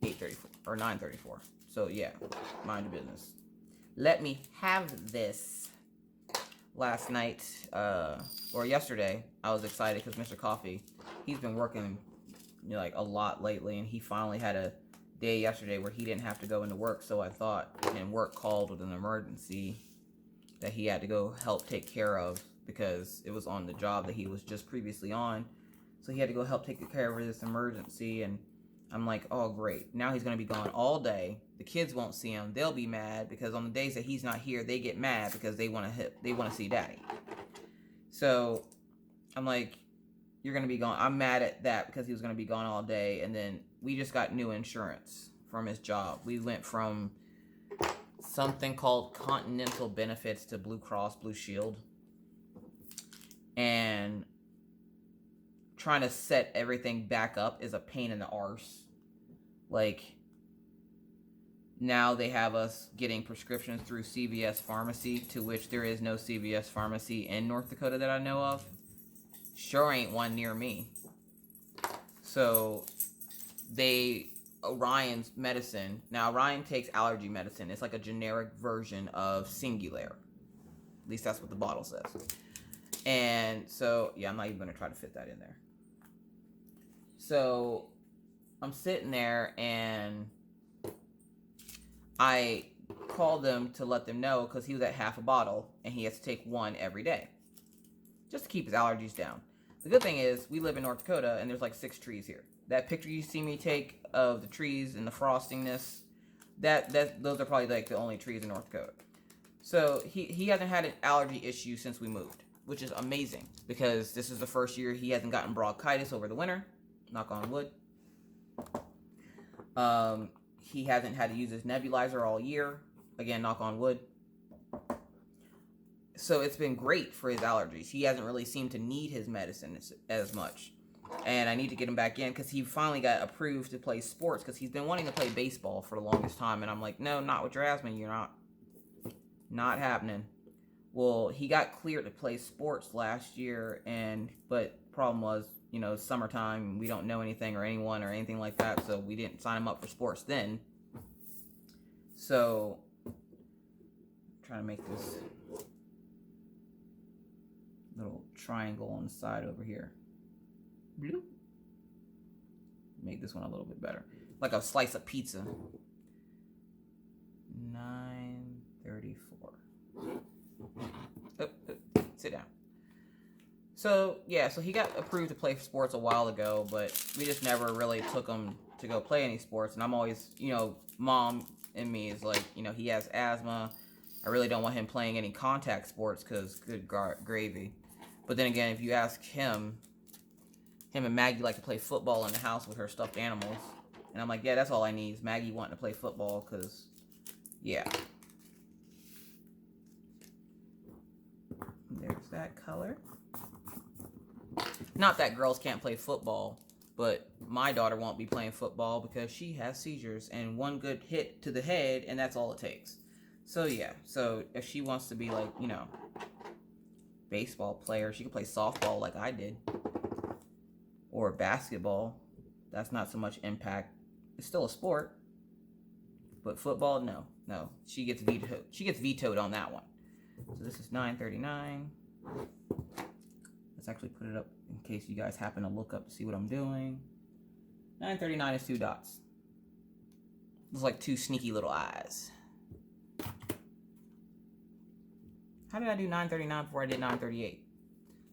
834 or 934. So yeah, mind your business. Let me have this. Last night, or yesterday, I was excited because Mr. Coffee, he's been working, you know, like a lot lately, and he finally had a day yesterday where he didn't have to go into work. So I thought, and work called with an emergency that he had to go help take care of because it was on the job that he was just previously on. So he had to go help take care of this emergency, and I'm like, oh great, now he's gonna be gone all day. The kids won't see him. They'll be mad because on the days that he's not here, they get mad because they want to see daddy. So I'm like, you're gonna be gone. I'm mad at that because he was gonna be gone all day, and then we just got new insurance from his job. We went from something called Continental Benefits to Blue Cross Blue Shield, and trying to set everything back up is a pain in the arse. Like, now they have us getting prescriptions through CVS Pharmacy, to which there is no CVS Pharmacy in North Dakota that I know of. Sure ain't one near me. So Orion's medicine. Now Orion takes allergy medicine. It's like a generic version of Singulair. At least that's what the bottle says. And so, yeah, I'm not even going to try to fit that in there. So I'm sitting there and I called them to let them know because he was at half a bottle and he has to take one every day just to keep his allergies down. The good thing is we live in North Dakota and there's like 6 trees here. That picture you see me take of the trees and the frostingness, those are probably like the only trees in North Dakota. So he hasn't had an allergy issue since we moved, which is amazing because this is the first year he hasn't gotten bronchitis over the winter. Knock on wood. He hasn't had to use his nebulizer all year. Again, knock on wood. So it's been great for his allergies. He hasn't really seemed to need his medicine as much. And I need to get him back in because he finally got approved to play sports because he's been wanting to play baseball for the longest time. And I'm like, no, not with your asthma. You're not happening. Well, he got cleared to play sports last year, but problem was, you know, summertime, we don't know anything or anyone or anything like that, so we didn't sign him up for sports then. So, I'm trying to make this little triangle on the side over here. Bloop. Make this one a little bit better. Like a slice of pizza. 934. Sit down. So, yeah, so he got approved to play sports a while ago, but we just never really took him to go play any sports. And I'm always, you know, mom in me is like, you know, he has asthma. I really don't want him playing any contact sports because good gravy. But then again, if you ask him and Maggie like to play football in the house with her stuffed animals. And I'm like, yeah, that's all I need is Maggie wanting to play football because, yeah. There's that color. Not that girls can't play football, but my daughter won't be playing football because she has seizures and one good hit to the head and that's all it takes. So yeah, so if she wants to be like, you know, baseball player, she can play softball like I did. Or basketball. That's not so much impact. It's still a sport. But football, no. She gets vetoed. She gets vetoed on that one. So this is 939. Let's actually put it up in case you guys happen to look up to see what I'm doing. 939 is 2 dots. It's like 2 sneaky little eyes. How did I do 939 before I did 938?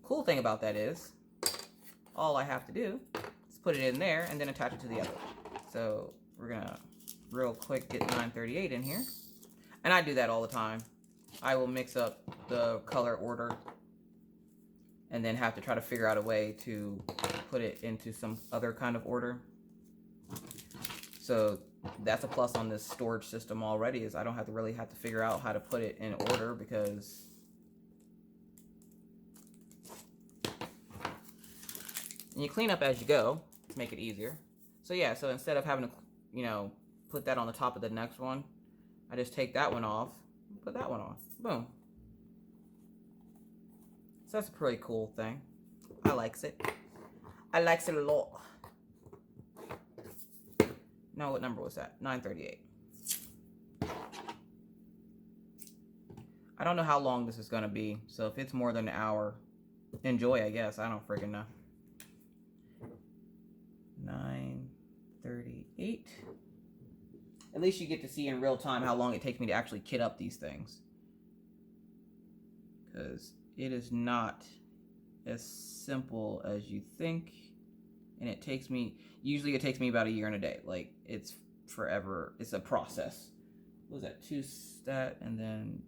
Cool thing about that is, all I have to do is put it in there and then attach it to the other. So we're gonna real quick get 938 in here. And I do that all the time. I will mix up the color order and then have to try to figure out a way to put it into some other kind of order. So that's a plus on this storage system already, is I don't have to really have to figure out how to put it in order, because and you clean up as you go to make it easier. So yeah, so instead of having to, you know, put that on the top of the next one, I just take that one off, put that one on, boom. So that's a pretty cool thing. I likes it. I likes it a lot. No, what number was that? 938. I don't know how long this is going to be, so if it's more than an hour, enjoy, I guess. I don't freaking know. 938. At least you get to see in real time how long it takes me to actually kit up these things. Because it is not as simple as you think. And it takes me, usually it takes me about a year and a day. Like, it's forever. It's a process. What was that? 2 stat, and then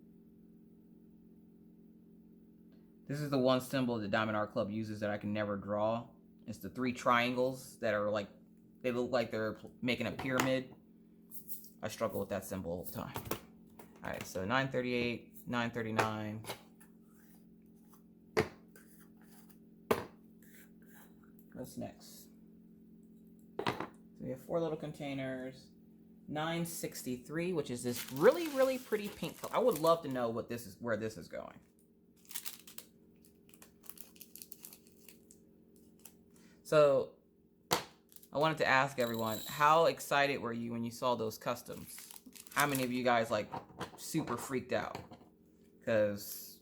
this is the one symbol that Diamond Art Club uses that I can never draw. It's the 3 triangles that are like, they look like they're making a pyramid. I struggle with that symbol all the time. All right, so 938, 939. What's next? So we have 4 little containers. 963, which is this really, really pretty pink color. I would love to know what this is, where this is going. So I wanted to ask everyone, how excited were you when you saw those customs? How many of you guys like super freaked out? Because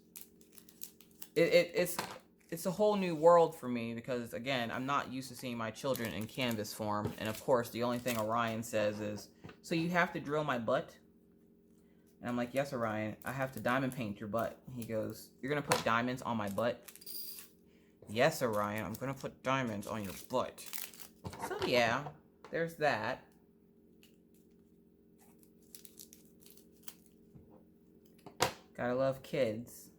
it's a whole new world for me, because again, I'm not used to seeing my children in canvas form. And of course, the only thing Orion says is, so you have to drill my butt? And I'm like, yes, Orion, I have to diamond paint your butt. And he goes, you're going to put diamonds on my butt? Yes, Orion, I'm going to put diamonds on your butt. So yeah, there's that. Gotta love kids.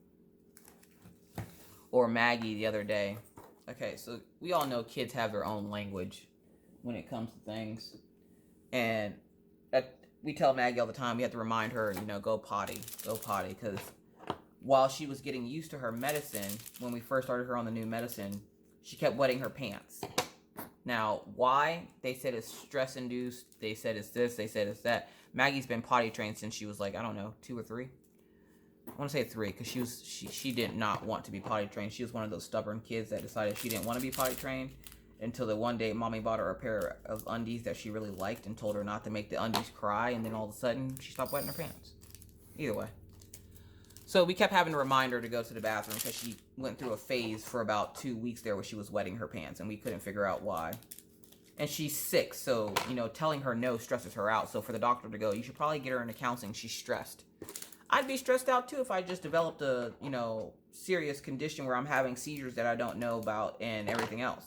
Or Maggie the other day. Okay, so we all know kids have their own language when it comes to things. And we tell Maggie all the time, we have to remind her, you know, go potty, because while she was getting used to her medicine, when we first started her on the new medicine, she kept wetting her pants. Now, why? They said it's stress-induced. They said it's this. They said it's that. Maggie's been potty trained since she was like, I don't know, 2 or 3. I want to say 3, because she did not want to be potty trained. She was one of those stubborn kids that decided she didn't want to be potty trained until the one day mommy bought her a pair of undies that she really liked and told her not to make the undies cry, and then all of a sudden she stopped wetting her pants. Either way. So we kept having to remind her to go to the bathroom, because she went through a phase for about 2 weeks there where she was wetting her pants, and we couldn't figure out why. And she's 6, so, you know, telling her no stresses her out. So for the doctor to go, you should probably get her into counseling. She's stressed. I'd be stressed out too if I just developed a, you know, serious condition where I'm having seizures that I don't know about and everything else.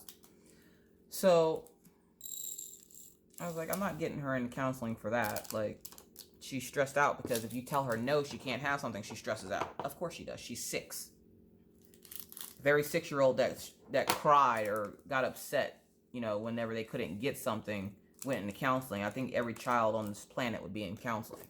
So I was like, I'm not getting her into counseling for that. Like, she's stressed out because if you tell her no, she can't have something, she stresses out. Of course she does. She's 6. Very 6-year-old that cried or got upset, you know, whenever they couldn't get something, went into counseling. I think every child on this planet would be in counseling.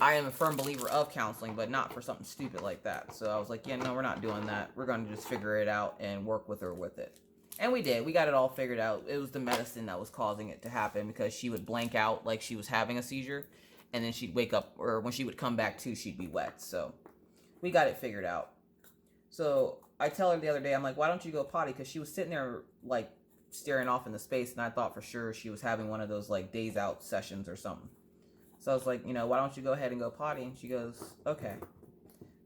I am a firm believer of counseling, but not for something stupid like that. So I was like, yeah, no, we're not doing that. We're going to just figure it out and work with her with it. And we did. We got it all figured out. It was the medicine that was causing it to happen, because she would blank out like she was having a seizure, and then she'd wake up, or when she would come back to, she'd be wet. So we got it figured out. So I tell her the other day, I'm like, why don't you go potty? Because she was sitting there like staring off into space, and I thought for sure she was having one of those like days out sessions or something. So I was like, you know, why don't you go ahead and go potty? And she goes, okay.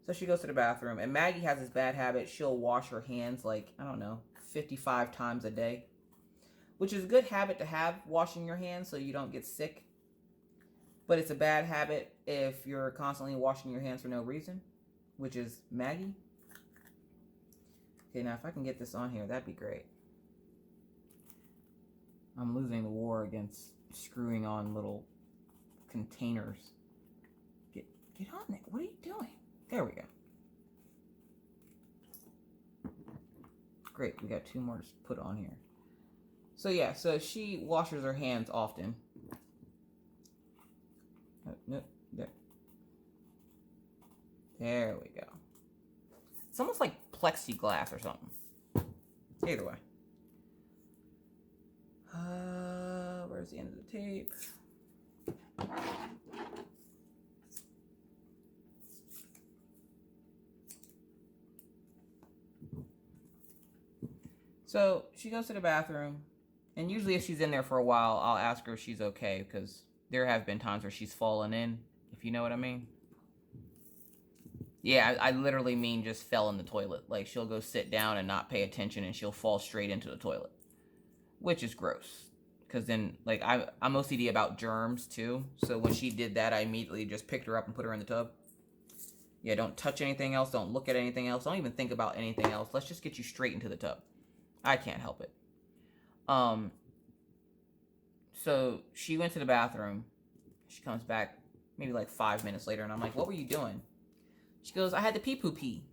So she goes to the bathroom, and Maggie has this bad habit. She'll wash her hands like, I don't know, 55 times a day, which is a good habit to have, washing your hands so you don't get sick. But it's a bad habit if you're constantly washing your hands for no reason, which is Maggie. Okay, now if I can get this on here, that'd be great. I'm losing the war against screwing on little containers. Get on there. What are you doing? There we go. Great, we got 2 more to put on here. So yeah, so she washes her hands often. No, there. There we go. It's almost like plexiglass or something. Either way. Where's the end of the tape? So she goes to the bathroom, and usually if she's in there for a while, I'll ask her if she's okay, because there have been times where she's fallen in, if you know what I mean. Yeah, I literally mean just fell in the toilet. Like, she'll go sit down and not pay attention, and she'll fall straight into the toilet, which is gross. Because then, like, I'm OCD about germs, too. So when she did that, I immediately just picked her up and put her in the tub. Yeah, don't touch anything else. Don't look at anything else. Don't even think about anything else. Let's just get you straight into the tub. I can't help it. So she went to the bathroom. She comes back maybe like 5 minutes later, and I'm like, what were you doing? She goes, I had to pee-poo-pee.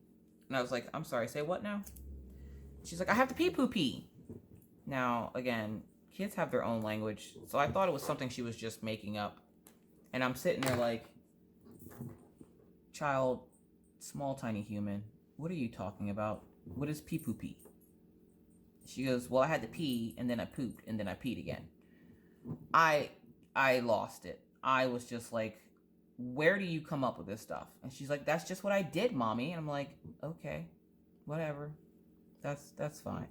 And I was like, I'm sorry, say what now? She's like, I have to pee-poo-pee. Now, again, kids have their own language, so I thought it was something she was just making up. And I'm sitting there like, child, small, tiny human, what are you talking about? What is pee-poo-pee? She goes, well, I had to pee, and then I pooped, and then I peed again. I lost it. I was just like, where do you come up with this stuff? And she's like, that's just what I did, Mommy. And I'm like, okay, whatever. That's fine.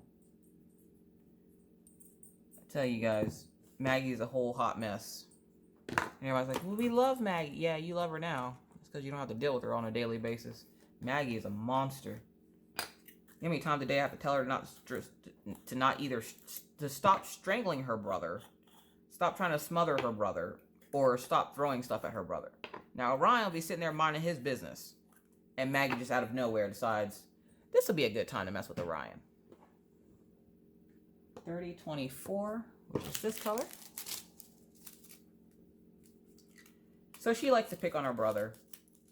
I tell you guys, Maggie's a whole hot mess. And everybody's like, well, we love Maggie. Yeah, you love her now. It's because you don't have to deal with her on a daily basis. Maggie is a monster. How many times a day I have to tell her to stop strangling her brother, stop trying to smother her brother, or stop throwing stuff at her brother. Now, Ryan will be sitting there minding his business, and Maggie just out of nowhere decides, this will be a good time to mess with Orion. 3024, which is this color. So she likes to pick on her brother,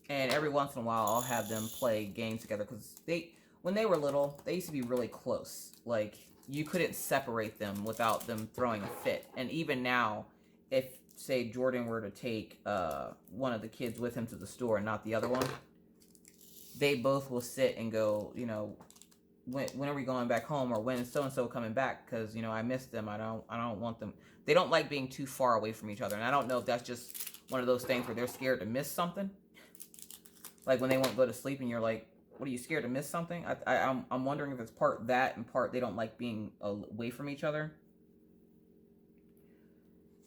and every once in a while I'll have them play games together, because when they were little, they used to be really close. Like, you couldn't separate them without them throwing a fit. And even now, if, say, Jordan were to take one of the kids with him to the store and not the other one, they both will sit and go, you know, when are we going back home, or when is so-and-so coming back, because, you know, I miss them. I don't want them. They don't like being too far away from each other. And I don't know if that's just one of those things where they're scared to miss something. Like when they won't go to sleep and you're like, what, are you scared to miss something? I'm wondering if it's part that and part they don't like being away from each other.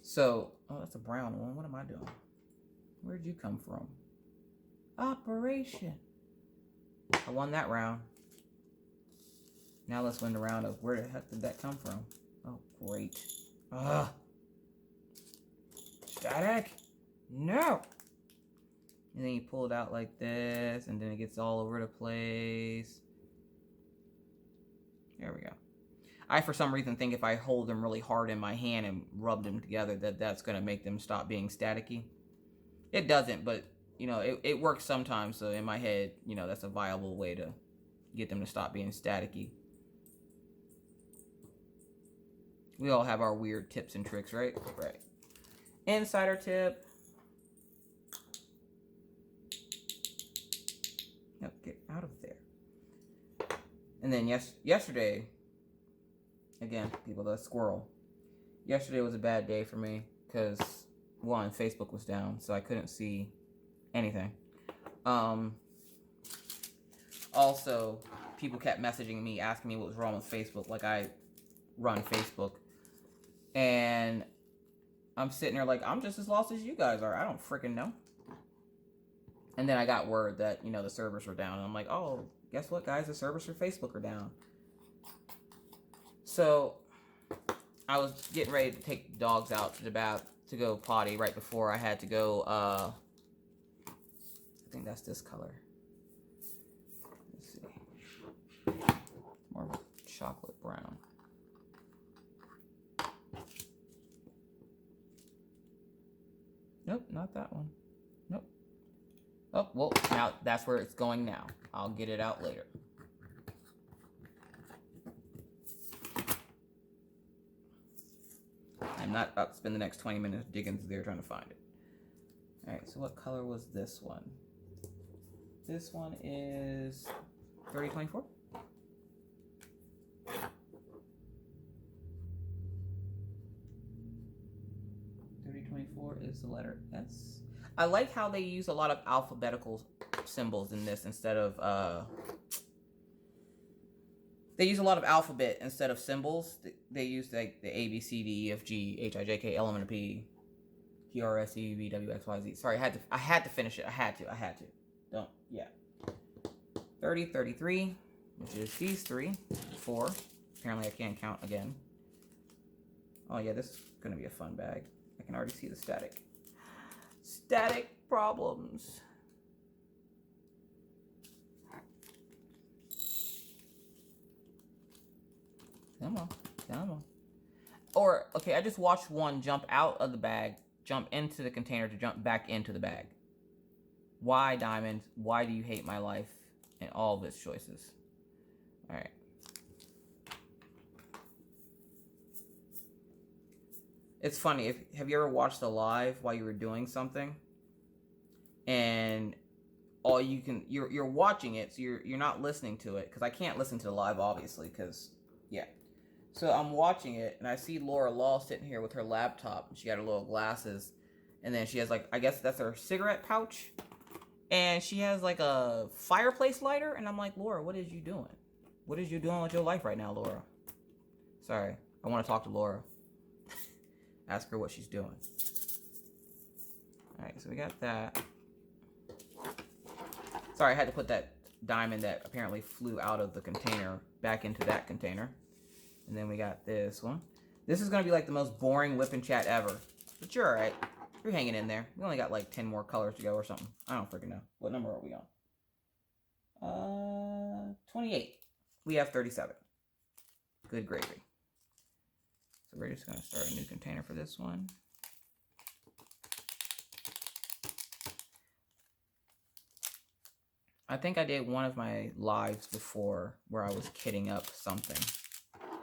So, oh, that's a brown one. What am I doing? Where'd you come from? Operation. I won that round. Now let's win the round of where the heck did that come from? Oh, great. Ugh. Static. No. And then you pull it out like this, and then it gets all over the place. There we go. I, for some reason, think if I hold them really hard in my hand and rub them together, that's going to make them stop being staticky. It doesn't, but, you know, it works sometimes. So in my head, you know, that's a viable way to get them to stop being staticky. We all have our weird tips and tricks, right? Right. Insider tip. No, get out of there. And then yesterday, again, people, the squirrel. Yesterday was a bad day for me because, one, Facebook was down, so I couldn't see anything. Also, people kept messaging me, asking me what was wrong with Facebook, like I run Facebook. And I'm sitting there like, I'm just as lost as you guys are. I don't freaking know. And then I got word that, you know, the servers were down. And I'm like, oh, guess what, guys? The servers for Facebook are down. So I was getting ready to take the dogs out to the bath to go potty right before I had to go. I think that's this color. Let's see. More of a chocolate brown. Nope, not that one. Nope. Oh, well, now that's where it's going now. I'll get it out later. I'm not up to spend the next 20 minutes digging through there trying to find it. Alright, so what color was this one? This one is 3024. 3024 is the letter S. I like how they use a lot of alphabetical symbols in this instead of they use a lot of alphabet instead of symbols. They use like the A, B, C, D, E, F, G, H, I, J, K, L, M, N, P, Q, R, S, T, U, V, W, X, Y, Z. Sorry, I had to finish it. I had to. Don't, yeah. 30, 33, which is these 3, 4. Apparently I can't count again. Oh yeah, this is gonna be a fun bag. I can already see the static. Static problems. Come on, come on. Or, okay, I just watched one jump out of the bag, jump into the container to jump back into the bag. Why, Diamond? Why do you hate my life and all of its choices? Alright. It's funny, have you ever watched a live while you were doing something? And all you can, you're watching it, so you're not listening to it, because I can't listen to the live, obviously, because, yeah. So I'm watching it, and I see Laura Law sitting here with her laptop. She got her little glasses, and then she has, like, I guess that's her cigarette pouch, and she has, like, a fireplace lighter, and I'm like, Laura, what is you doing? What is you doing with your life right now, Laura? Sorry, I want to talk to Laura. Ask her what she's doing. Alright, so we got that. Sorry, I had to put that diamond that apparently flew out of the container back into that container. And then we got this one. This is going to be like the most boring whip and chat ever. But you're alright. You're hanging in there. We only got like 10 more colors to go or something. I don't freaking know. What number are we on? 28. We have 37. Good gravy. So we're just going to start a new container for this one. I think I did one of my lives before where I was kidding up something.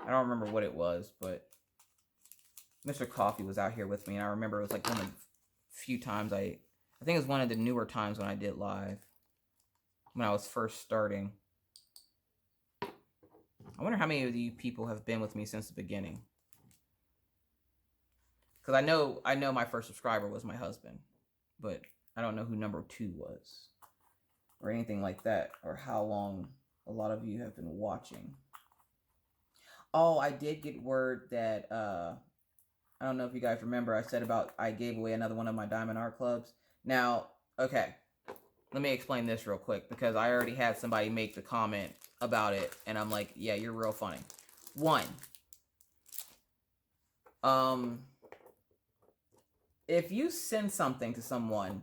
I don't remember what it was, but Mr. Coffee was out here with me, and I remember it was like one of the few times I think it was one of the newer times when I did live, when I was first starting. I wonder how many of you people have been with me since the beginning. Because I know my first subscriber was my husband, but I don't know who number 2 was, or anything like that, or how long a lot of you have been watching. Oh, I did get word that, I don't know if you guys remember, I said about I gave away another one of my Diamond Art Clubs. Now, okay, let me explain this real quick, because I already had somebody make the comment about it, and I'm like, yeah, you're real funny. 1, if you send something to someone,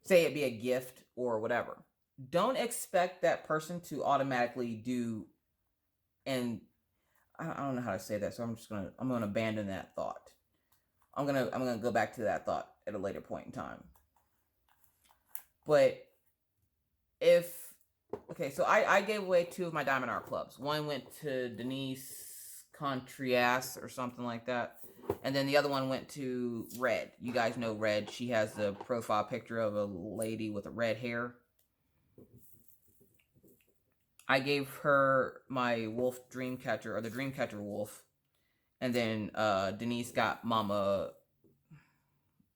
say it be a gift or whatever, don't expect that person to automatically do, and I don't know how to say that, so I'm gonna abandon that thought. I'm gonna go back to that thought at a later point in time. But okay, so I gave away 2 of my Diamond Art Clubs. One went to Denise Contreras or something like that. And then the other one went to Red. You guys know Red. She has the profile picture of a lady with a red hair. I gave her my wolf Dreamcatcher, or the Dreamcatcher wolf. And then Denise got Mama,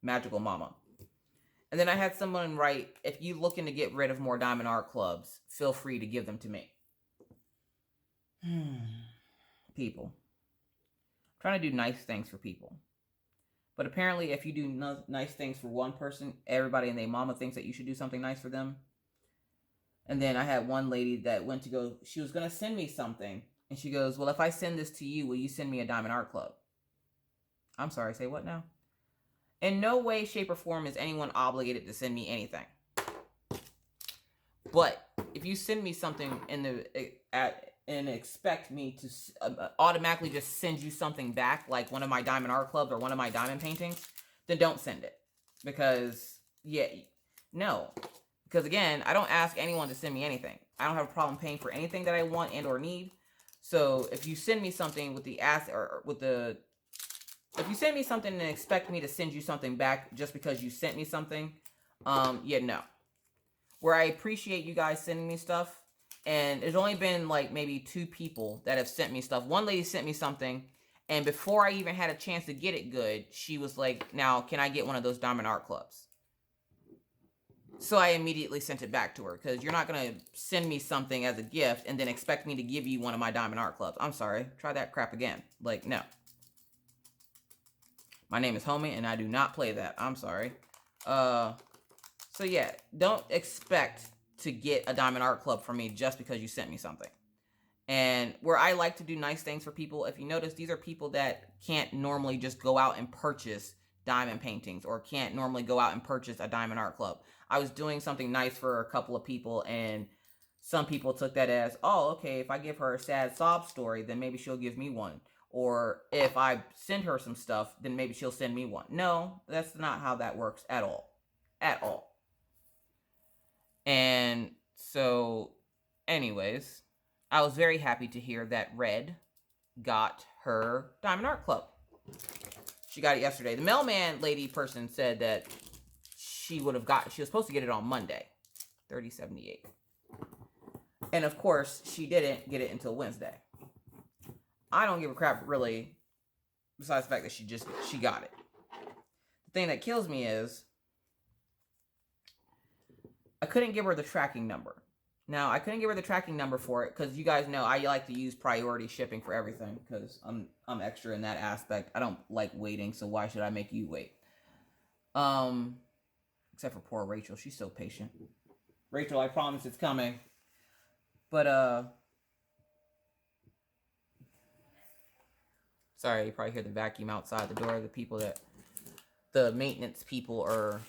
Magical Mama. And then I had someone write, if you're looking to get rid of more Diamond Art Clubs, feel free to give them to me. People. I'm trying to do nice things for people. But apparently, if you do nice things for one person, everybody and their mama thinks that you should do something nice for them. And then I had one lady that went to go, she was going to send me something. And she goes, well, if I send this to you, will you send me a Diamond Art Club? I'm sorry, say what now? In no way, shape, or form is anyone obligated to send me anything. But if you send me something and expect me to automatically just send you something back, like one of my Diamond Art Clubs or one of my diamond paintings, then don't send it. Because, yeah, no. Because again, I don't ask anyone to send me anything. I don't have a problem paying for anything that I want and or need. So if you send me something with the if you send me something and expect me to send you something back just because you sent me something, yeah, no. Where I appreciate you guys sending me stuff, and there's only been like maybe 2 people that have sent me stuff. One lady sent me something, and before I even had a chance to get it good, she was like, now, can I get one of those Diamond Art Clubs? So I immediately sent it back to her, because you're not going to send me something as a gift and then expect me to give you one of my Diamond Art Clubs. I'm sorry. Try that crap again. Like, no. My name is Homie, and I do not play that. I'm sorry. So yeah, don't expect to get a Diamond Art Club from me just because you sent me something. And where I like to do nice things for people, if you notice, these are people that can't normally just go out and purchase diamond paintings or can't normally go out and purchase a Diamond Art Club. I was doing something nice for a couple of people, and some people took that as, oh, okay, if I give her a sad sob story, then maybe she'll give me one. Or if I send her some stuff, then maybe she'll send me one. No, that's not how that works at all. At all. And so, anyways, I was very happy to hear that Red got her Diamond Art Club. She got it yesterday. The mailman lady person said that she was supposed to get it on Monday, 3078. And of course, she didn't get it until Wednesday. I don't give a crap, really, besides the fact that she got it. The thing that kills me is I couldn't give her the tracking number. Now, I couldn't give her the tracking number for it because you guys know I like to use priority shipping for everything because I'm extra in that aspect. I don't like waiting, so why should I make you wait? Except for poor Rachel. She's so patient. Rachel, I promise it's coming. But, sorry, you probably hear the vacuum outside the door. The maintenance people are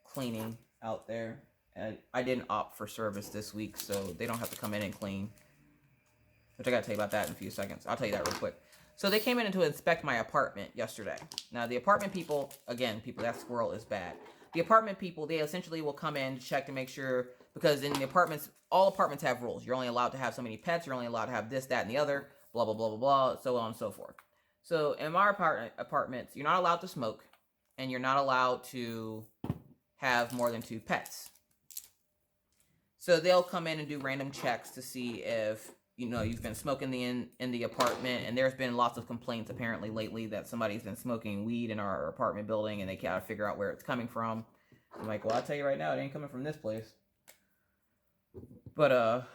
cleaning out there. And I didn't opt for service this week, so they don't have to come in and clean. Which I gotta tell you about that in a few seconds. I'll tell you that real quick. So they came in to inspect my apartment yesterday. Now, the apartment people, again, people, that squirrel is bad. The apartment people, they essentially will come in to check to make sure, because in the apartments, all apartments have rules. You're only allowed to have so many pets. You're only allowed to have this, that, and the other, blah, blah, blah, blah, blah, so on and so forth. So in my apartments, you're not allowed to smoke, and you're not allowed to have more than 2 pets. So they'll come in and do random checks to see if, you've been smoking in the apartment. And there's been lots of complaints apparently lately that somebody's been smoking weed in our apartment building and they gotta figure out where it's coming from. I'm like, well, I'll tell you right now, it ain't coming from this place. But,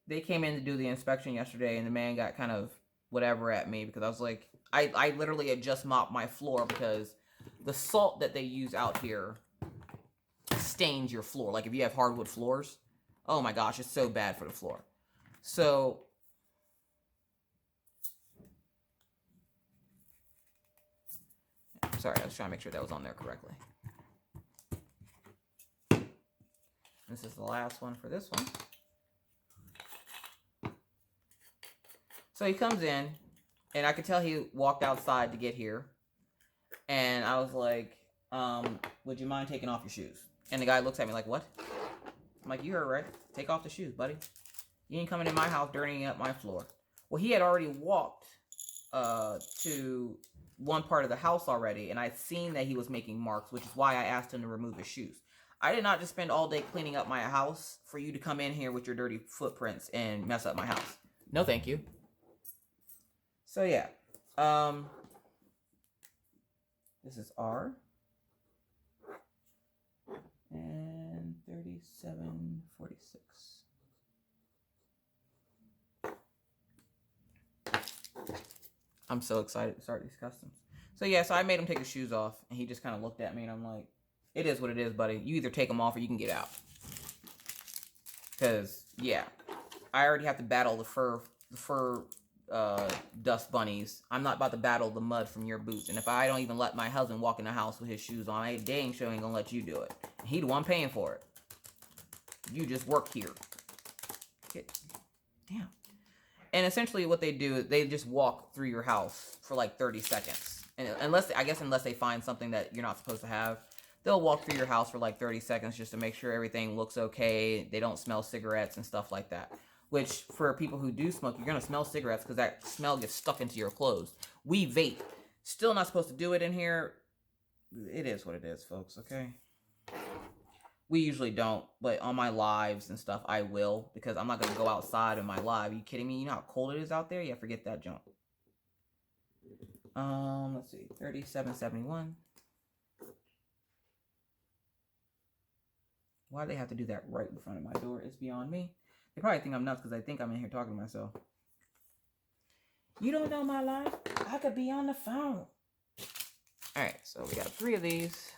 they came in to do the inspection yesterday and the man got kind of whatever at me because I was like, I literally had just mopped my floor because the salt that they use out here stains your floor. Like if you have hardwood floors, oh my gosh, it's so bad for the floor. So sorry, I was trying to make sure that was on there correctly. This is the last one for this one. So he comes in, and I could tell he walked outside to get here. And I was like, would you mind taking off your shoes? And the guy looks at me like, what? I'm like, you heard right. Take off the shoes, buddy. You ain't coming in my house dirtying up my floor. Well, he had already walked to one part of the house already, and I'd seen that he was making marks, which is why I asked him to remove his shoes. I did not just spend all day cleaning up my house for you to come in here with your dirty footprints and mess up my house. No, thank you. So, yeah. This is R. And 3746. I'm so excited to start these customs. So yeah, so I made him take his shoes off, and he just kind of looked at me, and I'm like, it is what it is, buddy. You either take them off or you can get out. Because, yeah, I already have to battle the fur dust bunnies. I'm not about to battle the mud from your boots. And if I don't even let my husband walk in the house with his shoes on, I dang sure ain't gonna let you do it. He the one paying for it. You just work here. Damn. And essentially what they do is they just walk through your house for like 30 seconds. And unless they find something that you're not supposed to have, they'll walk through your house for like 30 seconds just to make sure everything looks okay. They don't smell cigarettes and stuff like that. Which, for people who do smoke, you're going to smell cigarettes because that smell gets stuck into your clothes. We vape. Still not supposed to do it in here. It is what it is, folks, okay? We usually don't, but on my lives and stuff, I will, because I'm not going to go outside in my live. Are you kidding me? You know how cold it is out there? Yeah, forget that junk. Let's see, 37.71. Why do they have to do that right in front of my door? It's beyond me. They probably think I'm nuts because they think I'm in here talking to myself. You don't know my life? I could be on the phone. Alright, so we got 3 of these.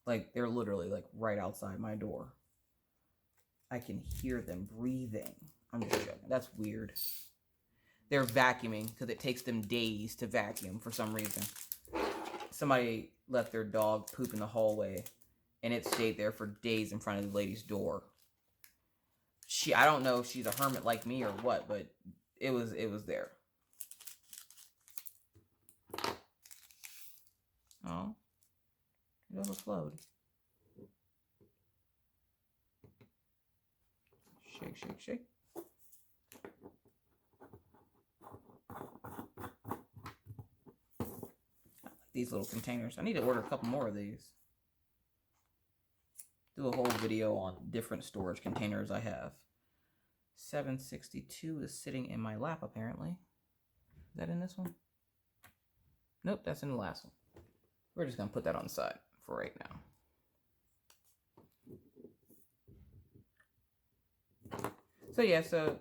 Like, they're literally, like, right outside my door. I can hear them breathing. I'm just joking. That's weird. They're vacuuming because it takes them days to vacuum for some reason. Somebody let their dog poop in the hallway, and it stayed there for days in front of the lady's door. I don't know if she's a hermit like me or what, but it was there. Oh, it overflowed. Shake, shake, shake. These little containers. I need to order a couple more of these. Do a whole video on different storage containers I have. 762 is sitting in my lap, apparently. Is that in this one? Nope, that's in the last one. We're just going to put that on the side for right now. So yeah, so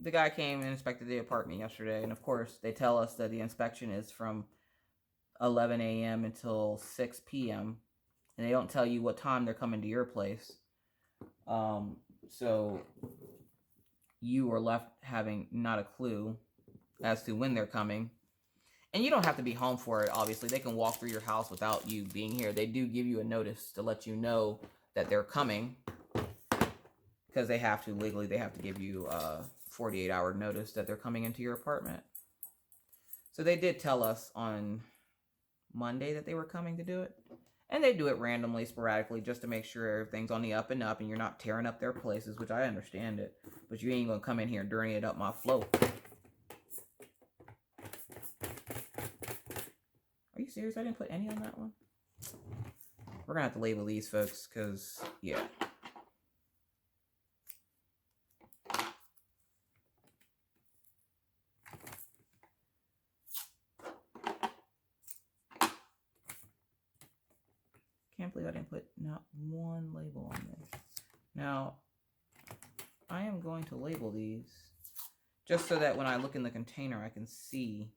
the guy came and inspected the apartment yesterday. And of course, they tell us that the inspection is from 11 a.m. until 6 p.m. And they don't tell you what time they're coming to your place. So you are left having not a clue as to when they're coming. And you don't have to be home for it, obviously. They can walk through your house without you being here. They do give you a notice to let you know that they're coming. Because they have to, legally, they have to give you a 48-hour notice that they're coming into your apartment. So they did tell us on Monday that they were coming to do it. And they do it randomly, sporadically, just to make sure everything's on the up and up and you're not tearing up their places, which I understand it. But you ain't going to come in here and dirty it up my float. Are you serious? I didn't put any on that one? We're going to have to label these, folks, because, yeah. Can't believe I didn't put not one label on this. Now, I am going to label these just so that when I look in the container, I can see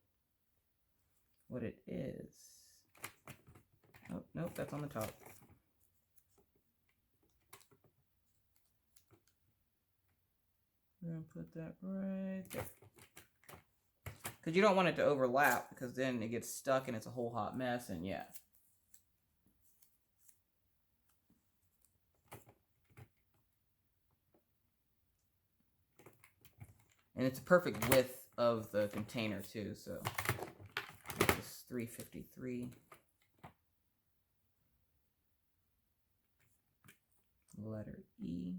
what it is. Oh, nope, that's on the top. We're going to put that right there. Because you don't want it to overlap, because then it gets stuck and it's a whole hot mess, and yeah. And it's a perfect width of the container too, so it's 353. Letter E.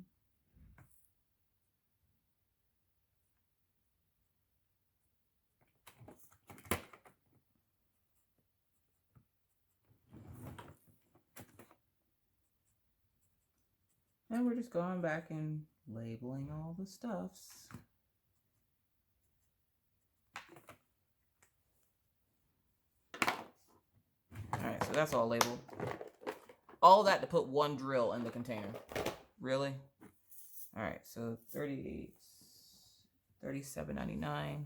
And we're just going back and labeling all the stuffs. Alright, so that's all labeled. All that to put one drill in the container. Really? Alright, so 38. $37.99.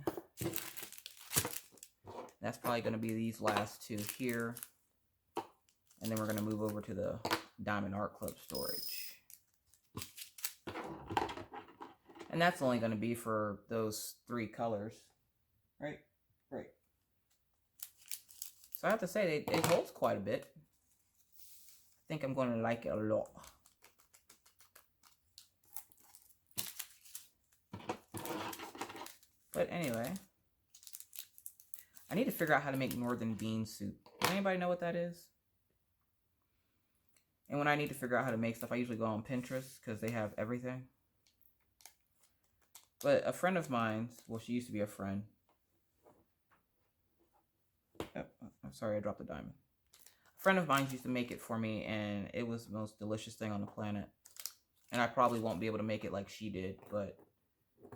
That's probably going to be these last two here. And then we're going to move over to the Diamond Art Club storage. And that's only going to be for those 3 colors. Right? Right. So I have to say, it holds quite a bit. I think I'm going to like it a lot. But anyway, I need to figure out how to make northern bean soup. Does anybody know what that is? And when I need to figure out how to make stuff, I usually go on Pinterest because they have everything. But a friend of mine, well, she used to be a friend. Oh, I'm sorry, I dropped the diamond. A friend of mine used to make it for me, and it was the most delicious thing on the planet. And I probably won't be able to make it like she did, but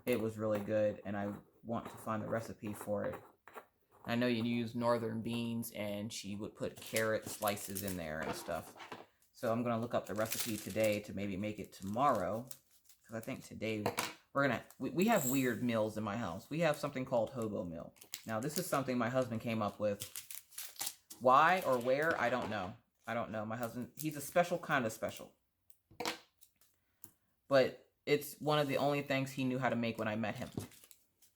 it was really good, and I want to find the recipe for it. I know you use northern beans, and she would put carrot slices in there and stuff. So I'm going to look up the recipe today to maybe make it tomorrow. Because I think today we have weird meals in my house. We have something called hobo meal. Now this is something my husband came up with. Why or where, I don't know. I don't know. My husband, he's a special kind of special. But it's one of the only things he knew how to make when I met him.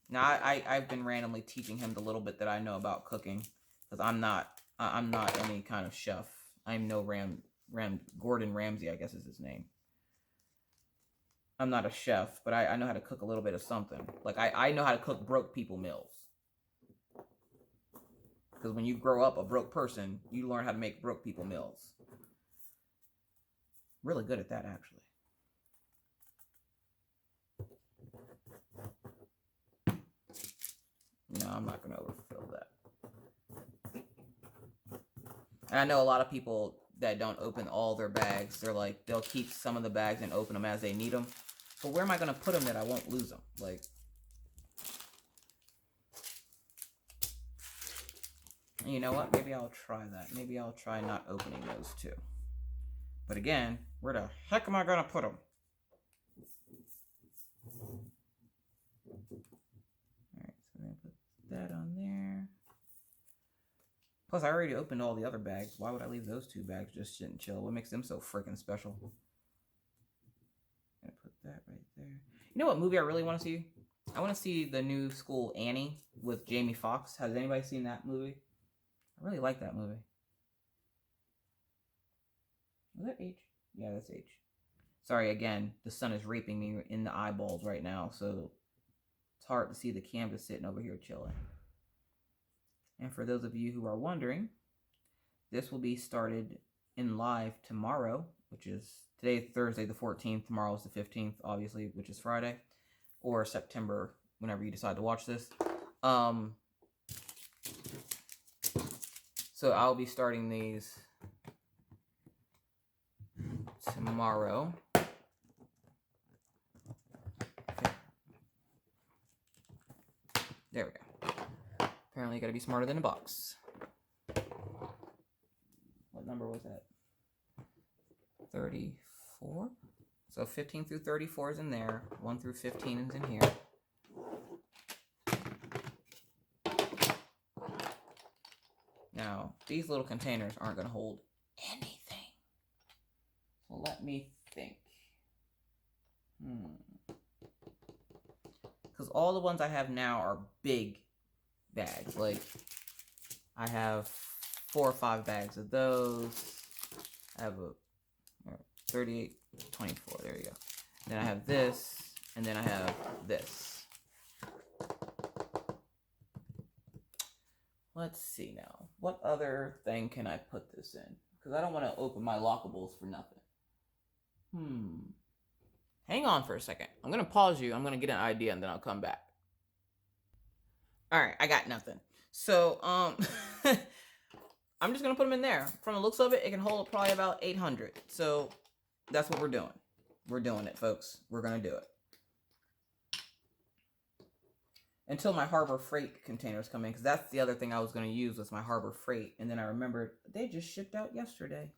Now I've been randomly teaching him the little bit that I know about cooking. Because I'm not any kind of chef. I'm no Gordon Ramsay, I guess is his name. I'm not a chef, but I know how to cook a little bit of something. Like, I know how to cook broke people meals. Because when you grow up a broke person, you learn how to make broke people meals. Really good at that, actually. No, I'm not going to overfill that. And I know a lot of people that don't open all their bags. They're like, they'll keep some of the bags and open them as they need them. But where am I going to put them that I won't lose them? Like, you know what? Maybe I'll try that. Maybe I'll try not opening those two. But again, where the heck am I going to put them? Alright, so I'm going to put that on there. Plus, I already opened all the other bags. Why would I leave those 2 bags just sit and chill? What makes them so freaking special? I'm going to put that right there. You know what movie I really want to see? I want to see the new school Annie with Jamie Foxx. Has anybody seen that movie? I really like that movie. Is that H? Yeah, that's H. Sorry, again, the sun is raping me in the eyeballs right now, so it's hard to see the canvas sitting over here chilling. And for those of you who are wondering, this will be started in live tomorrow, which is today, Thursday the 14th. Tomorrow is the 15th, obviously, which is Friday, or September, whenever you decide to watch this. So I'll be starting these tomorrow. Okay. There we go. Apparently you gotta be smarter than a box. What number was that? 34? So 15 through 34 is in there. 1 through 15 is in here. Now, these little containers aren't going to hold anything. So let me think. Because all the ones I have now are big bags. Like, I have 4 or 5 bags of those. I have a 38, 24. There you go. And then I have this, and then I have this. Let's see now. What other thing can I put this in? Because I don't want to open my lockables for nothing. Hang on for a second. I'm going to pause you. I'm going to get an idea, and then I'll come back. All right, I got nothing. So, I'm just going to put them in there. From the looks of it, it can hold probably about 800. So, that's what we're doing. We're doing it, folks. We're going to do it. Until my Harbor Freight containers come in, because that's the other thing I was going to use was my Harbor Freight. And then I remembered they just shipped out yesterday.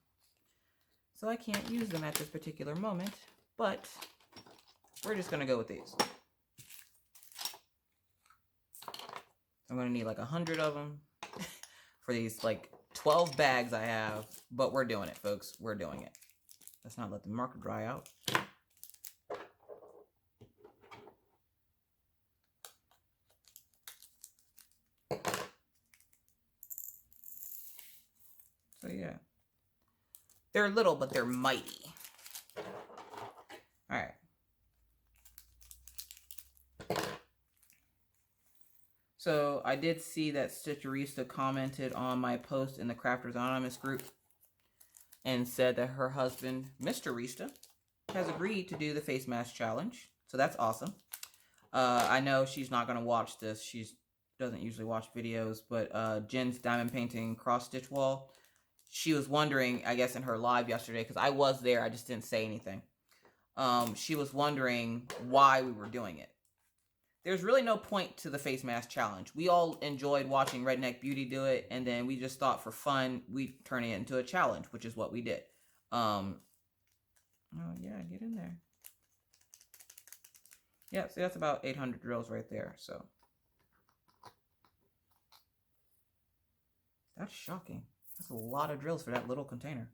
So I can't use them at this particular moment. But we're just going to go with these. I'm going to need like 100 of them for these like 12 bags I have. But we're doing it, folks. We're doing it. Let's not let the marker dry out. So yeah. They're little, but they're mighty. All right. So I did see that Stitcherista commented on my post in the Crafters Anonymous group and said that her husband, Mr. Rista, has agreed to do the face mask challenge. So that's awesome. I know she's not going to watch this. She doesn't usually watch videos, but Jen's diamond painting cross stitch wall, she was wondering, I guess in her live yesterday, because I was there, I just didn't say anything. She was wondering why we were doing it. There's really no point to the face mask challenge. We all enjoyed watching Redneck Beauty do it, and then we just thought for fun, we'd turn it into a challenge, which is what we did. Oh yeah, get in there. Yeah, see, that's about 800 drills right there, so. That's shocking. That's a lot of drills for that little container.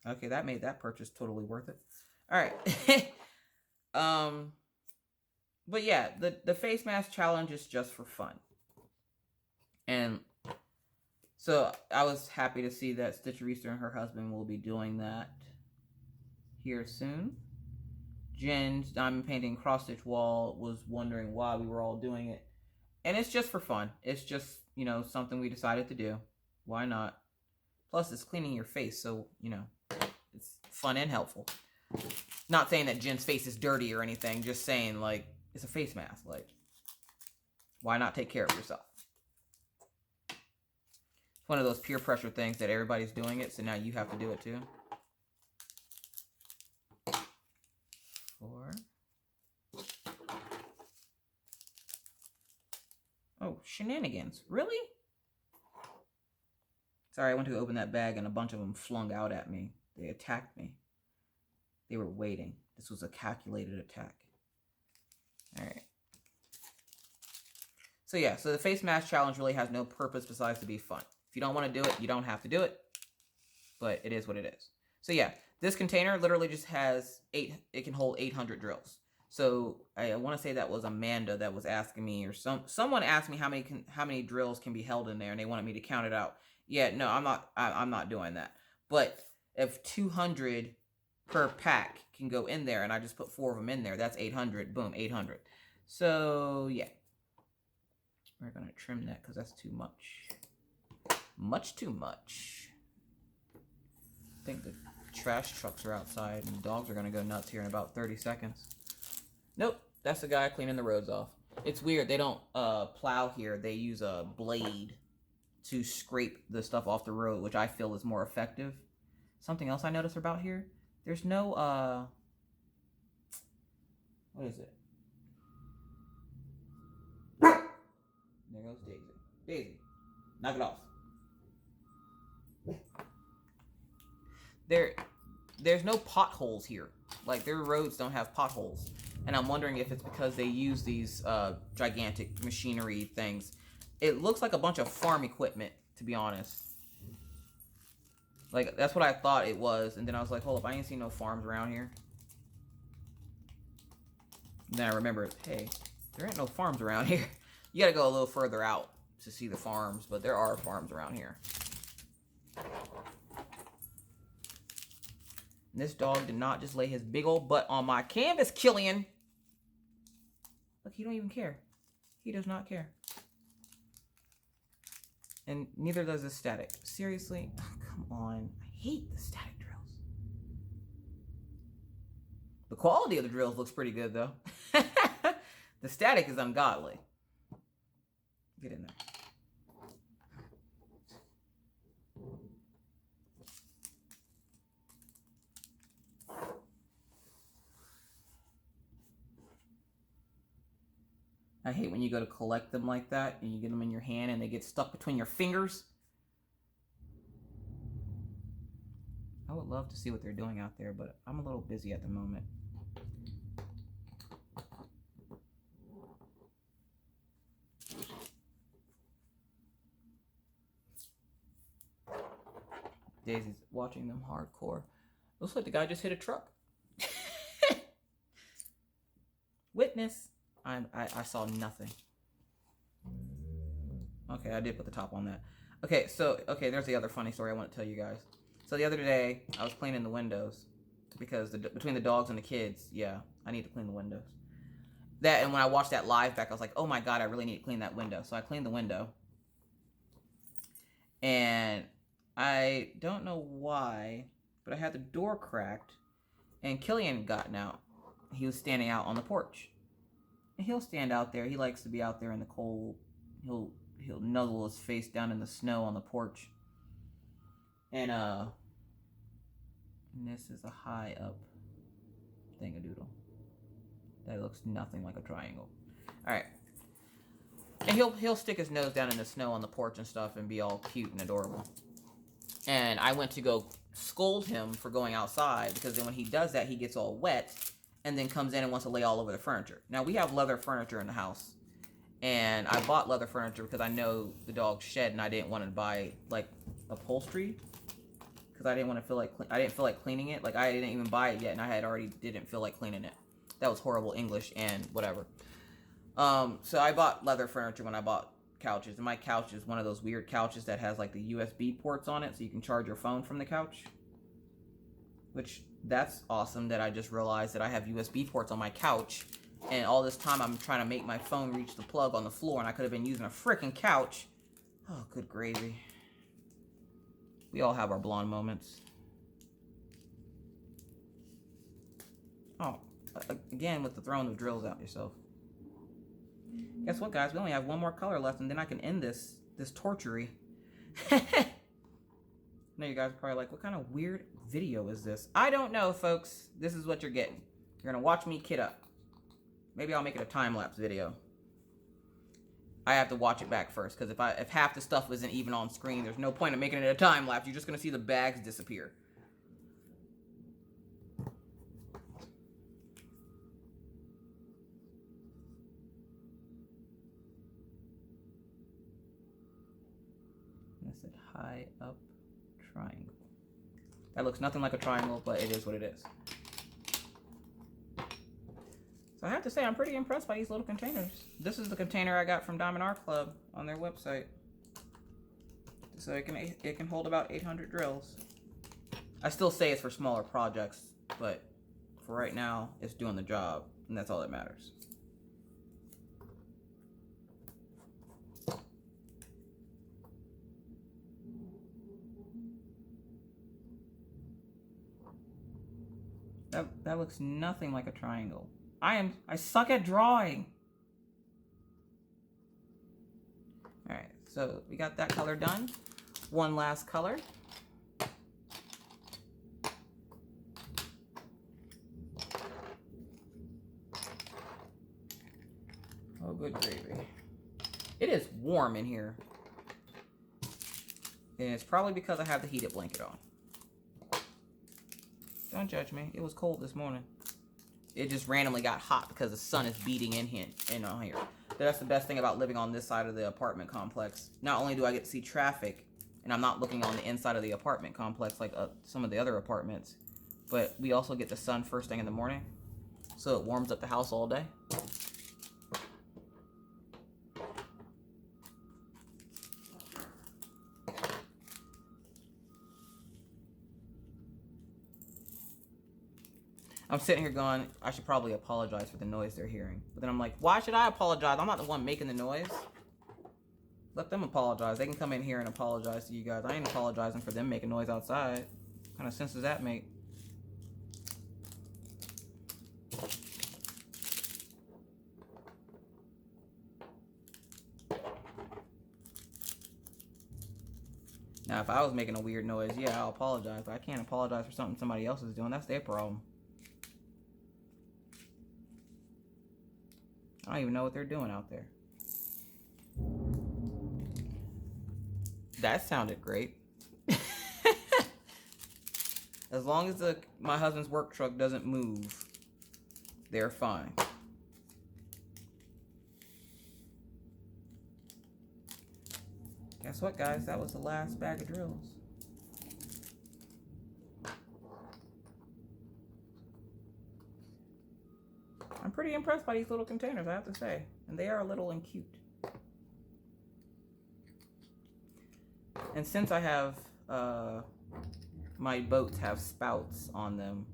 Okay, that made that purchase totally worth it. All right. But yeah, the face mask challenge is just for fun. And so I was happy to see that Stitcherista and her husband will be doing that here soon. Jen's diamond painting cross stitch wall was wondering why we were all doing it. And it's just for fun. It's just, you know, something we decided to do. Why not? Plus, it's cleaning your face, so, you know, it's fun and helpful. Not saying that Jen's face is dirty or anything, just saying, like, it's a face mask. Like, why not take care of yourself? It's one of those peer pressure things that everybody's doing it, so now you have to do it too. 4. Oh, shenanigans. Really? Sorry, I went to open that bag and a bunch of them flung out at me. They attacked me. They were waiting. This was a calculated attack. All right. So yeah, so the face mask challenge really has no purpose besides to be fun. If you don't want to do it, you don't have to do it. But it is what it is. So yeah, this container literally just has it can hold 800 drills. So I want to say that was Amanda that was asking me, or someone asked me how many drills can be held in there, and they wanted me to count it out. Yeah, no, I'm not doing that. But if 200 per pack can go in there, and I just put 4 of them in there, that's 800. Boom, 800. So yeah, we're gonna trim that because that's too much. Much too much. I think the trash trucks are outside, and the dogs are gonna go nuts here in about 30 seconds. Nope, that's the guy cleaning the roads off. It's weird, they don't plow here. They use a blade to scrape the stuff off the road, which I feel is more effective. Something else I noticed about here, there's no, what is it? There goes Daisy. Daisy, knock it off. There's no potholes here. Like, their roads don't have potholes. And I'm wondering if it's because they use these gigantic machinery things. It looks like a bunch of farm equipment, to be honest. Like, that's what I thought it was. And then I was like, hold up, I ain't seen no farms around here. And then I remembered, hey, there ain't no farms around here. You gotta go a little further out to see the farms, but there are farms around here. And this dog did not just lay his big old butt on my canvas, Killian. Look, he don't even care. He does not care. And neither does the static. Seriously? Oh, come on. I hate the static drills. The quality of the drills looks pretty good, though. The static is ungodly. Get in there. I hate when you go to collect them like that and you get them in your hand and they get stuck between your fingers. I would love to see what they're doing out there, but I'm a little busy at the moment. Daisy's watching them hardcore. Looks like the guy just hit a truck. Witness. I saw nothing. Okay, I did put the top on that. Okay, so, there's the other funny story I want to tell you guys. So the other day, I was cleaning the windows. Because between the dogs and the kids, yeah, I need to clean the windows. That, and when I watched that live back, I was like, oh my god, I really need to clean that window. So I cleaned the window. And I don't know why, but I had the door cracked. And Killian had gotten out. He was standing out on the porch. And he'll stand out there. He likes to be out there in the cold. He'll nuzzle his face down in the snow on the porch. And this is a high up thingadoodle. That looks nothing like a triangle. Alright. And he'll stick his nose down in the snow on the porch and stuff and be all cute and adorable. And I went to go scold him for going outside, because then when he does that, he gets all wet and then comes in and wants to lay all over the furniture. Now, we have leather furniture in the house. And I bought leather furniture because I know the dog shed and I didn't want to buy, like, upholstery. Because I didn't feel like cleaning it. Like, I didn't even buy it yet and I had already didn't feel like cleaning it. That was horrible English and whatever. So I bought leather furniture when I bought couches. And my couch is one of those weird couches that has, like, the USB ports on it so you can charge your phone from the couch. Which, that's awesome that I just realized that I have USB ports on my couch. And all this time I'm trying to make my phone reach the plug on the floor, and I could have been using a freaking couch. Oh, good gravy. We all have our blonde moments. Oh, again with the throwing of drills out yourself. Guess what, guys? We only have one more color left, and then I can end this tortury. Now you guys are probably like, what kind of weird video is this? I don't know, folks. This is what you're getting. You're gonna watch me kid up. Maybe I'll make it a time-lapse video. I have to watch it back first, because if half the stuff isn't even on screen, there's no point in making it a time-lapse. You're just going to see the bags disappear. I said high up triangle. That looks nothing like a triangle, but it is what it is. So I have to say, I'm pretty impressed by these little containers. This is the container I got from Diamond Art Club on their website. So it can hold about 800 drills. I still say it's for smaller projects, but for right now, it's doing the job, and that's all that matters. That looks nothing like a triangle. I suck at drawing. Alright, so we got that color done. One last color. Oh, good gravy. It is warm in here. And it's probably because I have the heated blanket on. Don't judge me. It was cold this morning. It just randomly got hot because the sun is beating in on here. That's the best thing about living on this side of the apartment complex. Not only do I get to see traffic, and I'm not looking on the inside of the apartment complex like some of the other apartments, but we also get the sun first thing in the morning, so it warms up the house all day. I'm sitting here going, I should probably apologize for the noise they're hearing. But then I'm like, why should I apologize? I'm not the one making the noise. Let them apologize. They can come in here and apologize to you guys. I ain't apologizing for them making noise outside. What kind of sense does that make? Now, if I was making a weird noise, yeah, I'll apologize. But I can't apologize for something somebody else is doing. That's their problem. I don't even know what they're doing out there. That sounded great. As long as my husband's work truck doesn't move, they're fine. Guess what, guys? That was the last bag of drills. pretty impressed by these little containers, I have to say. And they are little and cute. And since I have, my boats have spouts on them,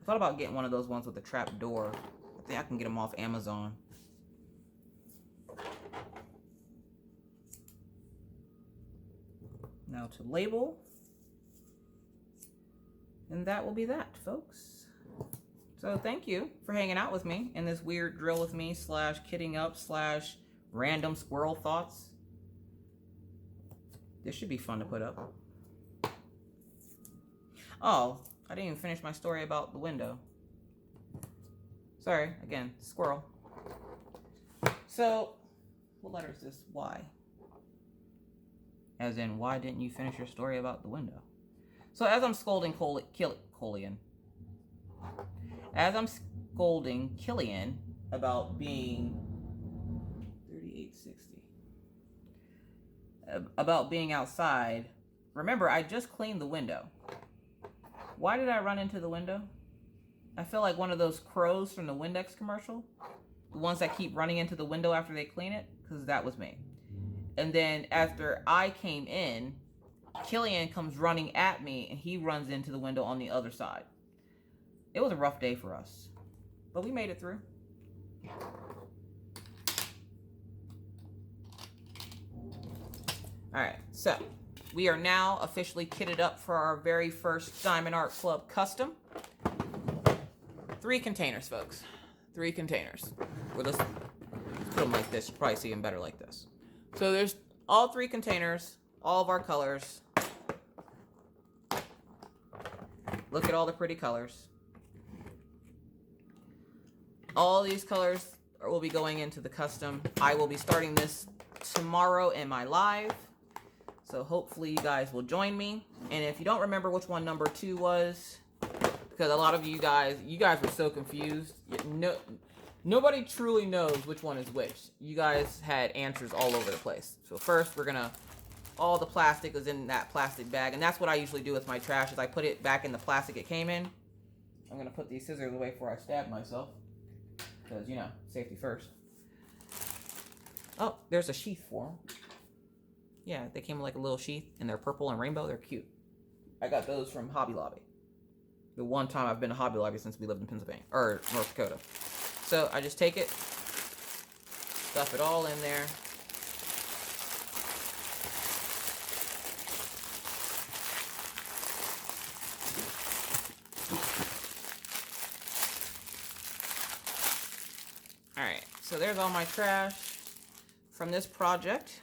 I thought about getting one of those ones with a trap door. I think I can get them off Amazon. Now to label. And that will be that, folks. So thank you for hanging out with me in this weird drill with me / kidding up / random squirrel thoughts. This should be fun to put up. Oh, I didn't even finish my story about the window. Sorry, again, squirrel. So, what letter is this? Y. As in, why didn't you finish your story about the window? So as I'm scolding Killian about being 3860, about being outside, remember I just cleaned the window. Why did I run into the window? I feel like one of those crows from the Windex commercial, the ones that keep running into the window after they clean it, because that was me. And then after I came in, Killian comes running at me and he runs into the window on the other side. It was a rough day for us, but we made it through. All right, so we are now officially kitted up for our very first Diamond Art Club custom. 3 containers, folks. 3 containers. We'll just put them like this. Probably see them better like this. So there's all 3 containers, all of our colors. Look at all the pretty colors. All these colors will be going into the custom. I will be starting this tomorrow in my live. So hopefully you guys will join me. And if you don't remember which one number 2 was, because a lot of you guys were so confused. Nobody truly knows which one is which. You guys had answers all over the place. So first we're gonna, all the plastic is in that plastic bag. And that's what I usually do with my trash, is I put it back in the plastic it came in. I'm gonna put these scissors away before I stab myself. Because, you know, safety first. Oh, there's a sheath for them. Yeah, they came in like a little sheath, and they're purple and rainbow. They're cute. I got those from Hobby Lobby. The one time I've been to Hobby Lobby since we lived in Pennsylvania, or North Dakota. So I just take it, stuff it all in there. All right, so there's all my trash from this project.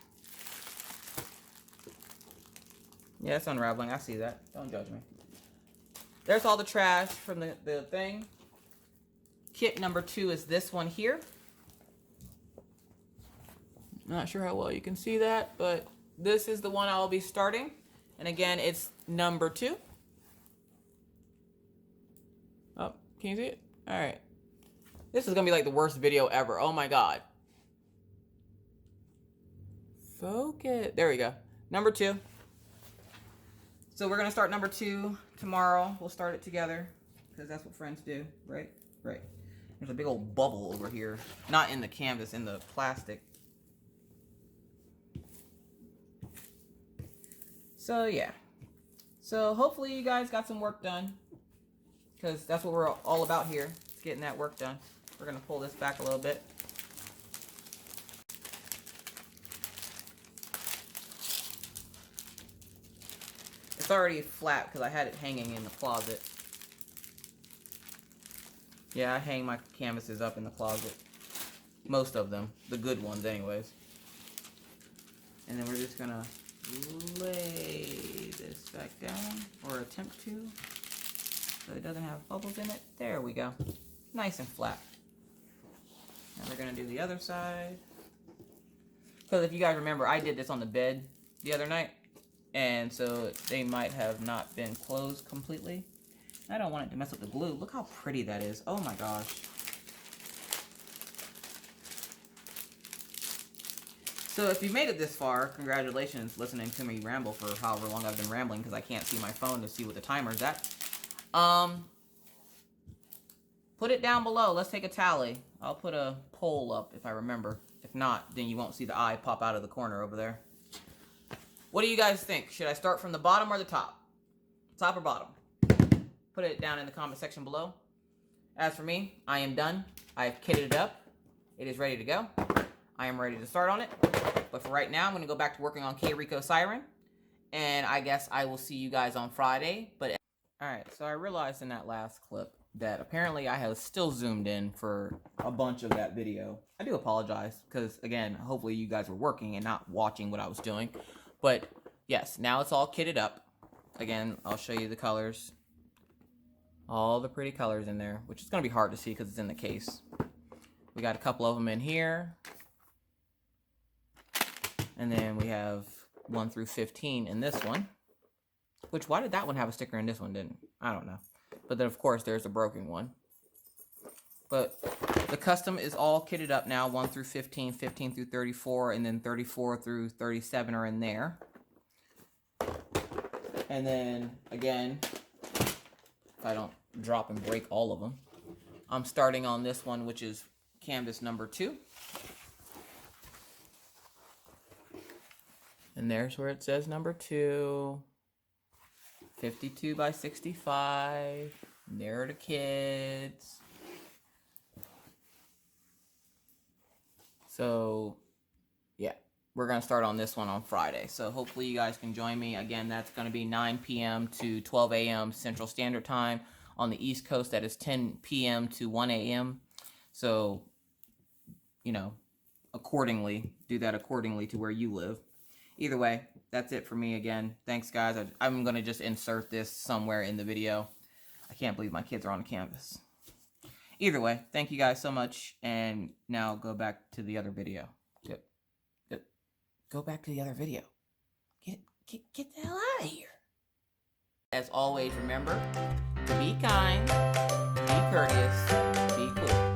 Yeah, it's unraveling. I see that. Don't judge me. There's all the trash from the thing. Kit number 2 is this one here. Not sure how well you can see that, but this is the one I'll be starting. And again, it's number 2. Oh, can you see it? All right. This is going to be like the worst video ever. Oh my God. Focus. There we go. Number 2. So we're going to start number 2 tomorrow. We'll start it together because that's what friends do, right? Right. There's a big old bubble over here. Not in the canvas, in the plastic. So yeah. So hopefully you guys got some work done, because that's what we're all about here. It's getting that work done. We're going to pull this back a little bit. It's already flat because I had it hanging in the closet. Yeah, I hang my canvases up in the closet. Most of them. The good ones anyways. And then we're just going to lay this back down, or attempt to, so it doesn't have bubbles in it. There we go. Nice and flat. Now we're going to do the other side. Because if you guys remember, I did this on the bed the other night. And so they might have not been closed completely. I don't want it to mess up the glue. Look how pretty that is. Oh my gosh. So if you made it this far, congratulations listening to me ramble for however long I've been rambling, because I can't see my phone to see what the timer's at. Put it down below. Let's take a tally. I'll put a poll up if I remember. If not, then you won't see the eye pop out of the corner over there. What do you guys think? Should I start from the bottom or the top? Top or bottom? Put it down in the comment section below. As for me, I am done. I have kitted it up. It is ready to go. I am ready to start on it. But for right now, I'm going to go back to working on K Rico Siren. And I guess I will see you guys on Friday. But alright, so I realized in that last clip that apparently I have still zoomed in for a bunch of that video. I do apologize because, again, hopefully you guys were working and not watching what I was doing. But yes, now it's all kitted up. Again, I'll show you the colors. All the pretty colors in there, which is going to be hard to see because it's in the case. We got a couple of them in here. And then we have 1 through 15 in this one. Which, why did that one have a sticker and this one didn't? I don't know. But then, of course, there's a broken one. But the custom is all kitted up now. 1 through 15, 15 through 34, and then 34 through 37 are in there. And then, again, if I don't drop and break all of them, I'm starting on this one, which is canvas number 2. And there's where it says number 2. 52 by 65. There are the kids. So, yeah, we're going to start on this one on Friday. So hopefully you guys can join me. Again, that's going to be 9 p.m. to 12 a.m. Central Standard Time. On the East Coast, that is 10 p.m. to 1 a.m. So, you know, accordingly, do that accordingly to where you live. Either way, that's it for me again. Thanks, guys. I'm going to just insert this somewhere in the video. I can't believe my kids are on the canvas. Either way, thank you guys so much. And now go back to the other video. Yep. Go back to the other video. Get the hell out of here. As always, remember to be kind, be courteous, be cool.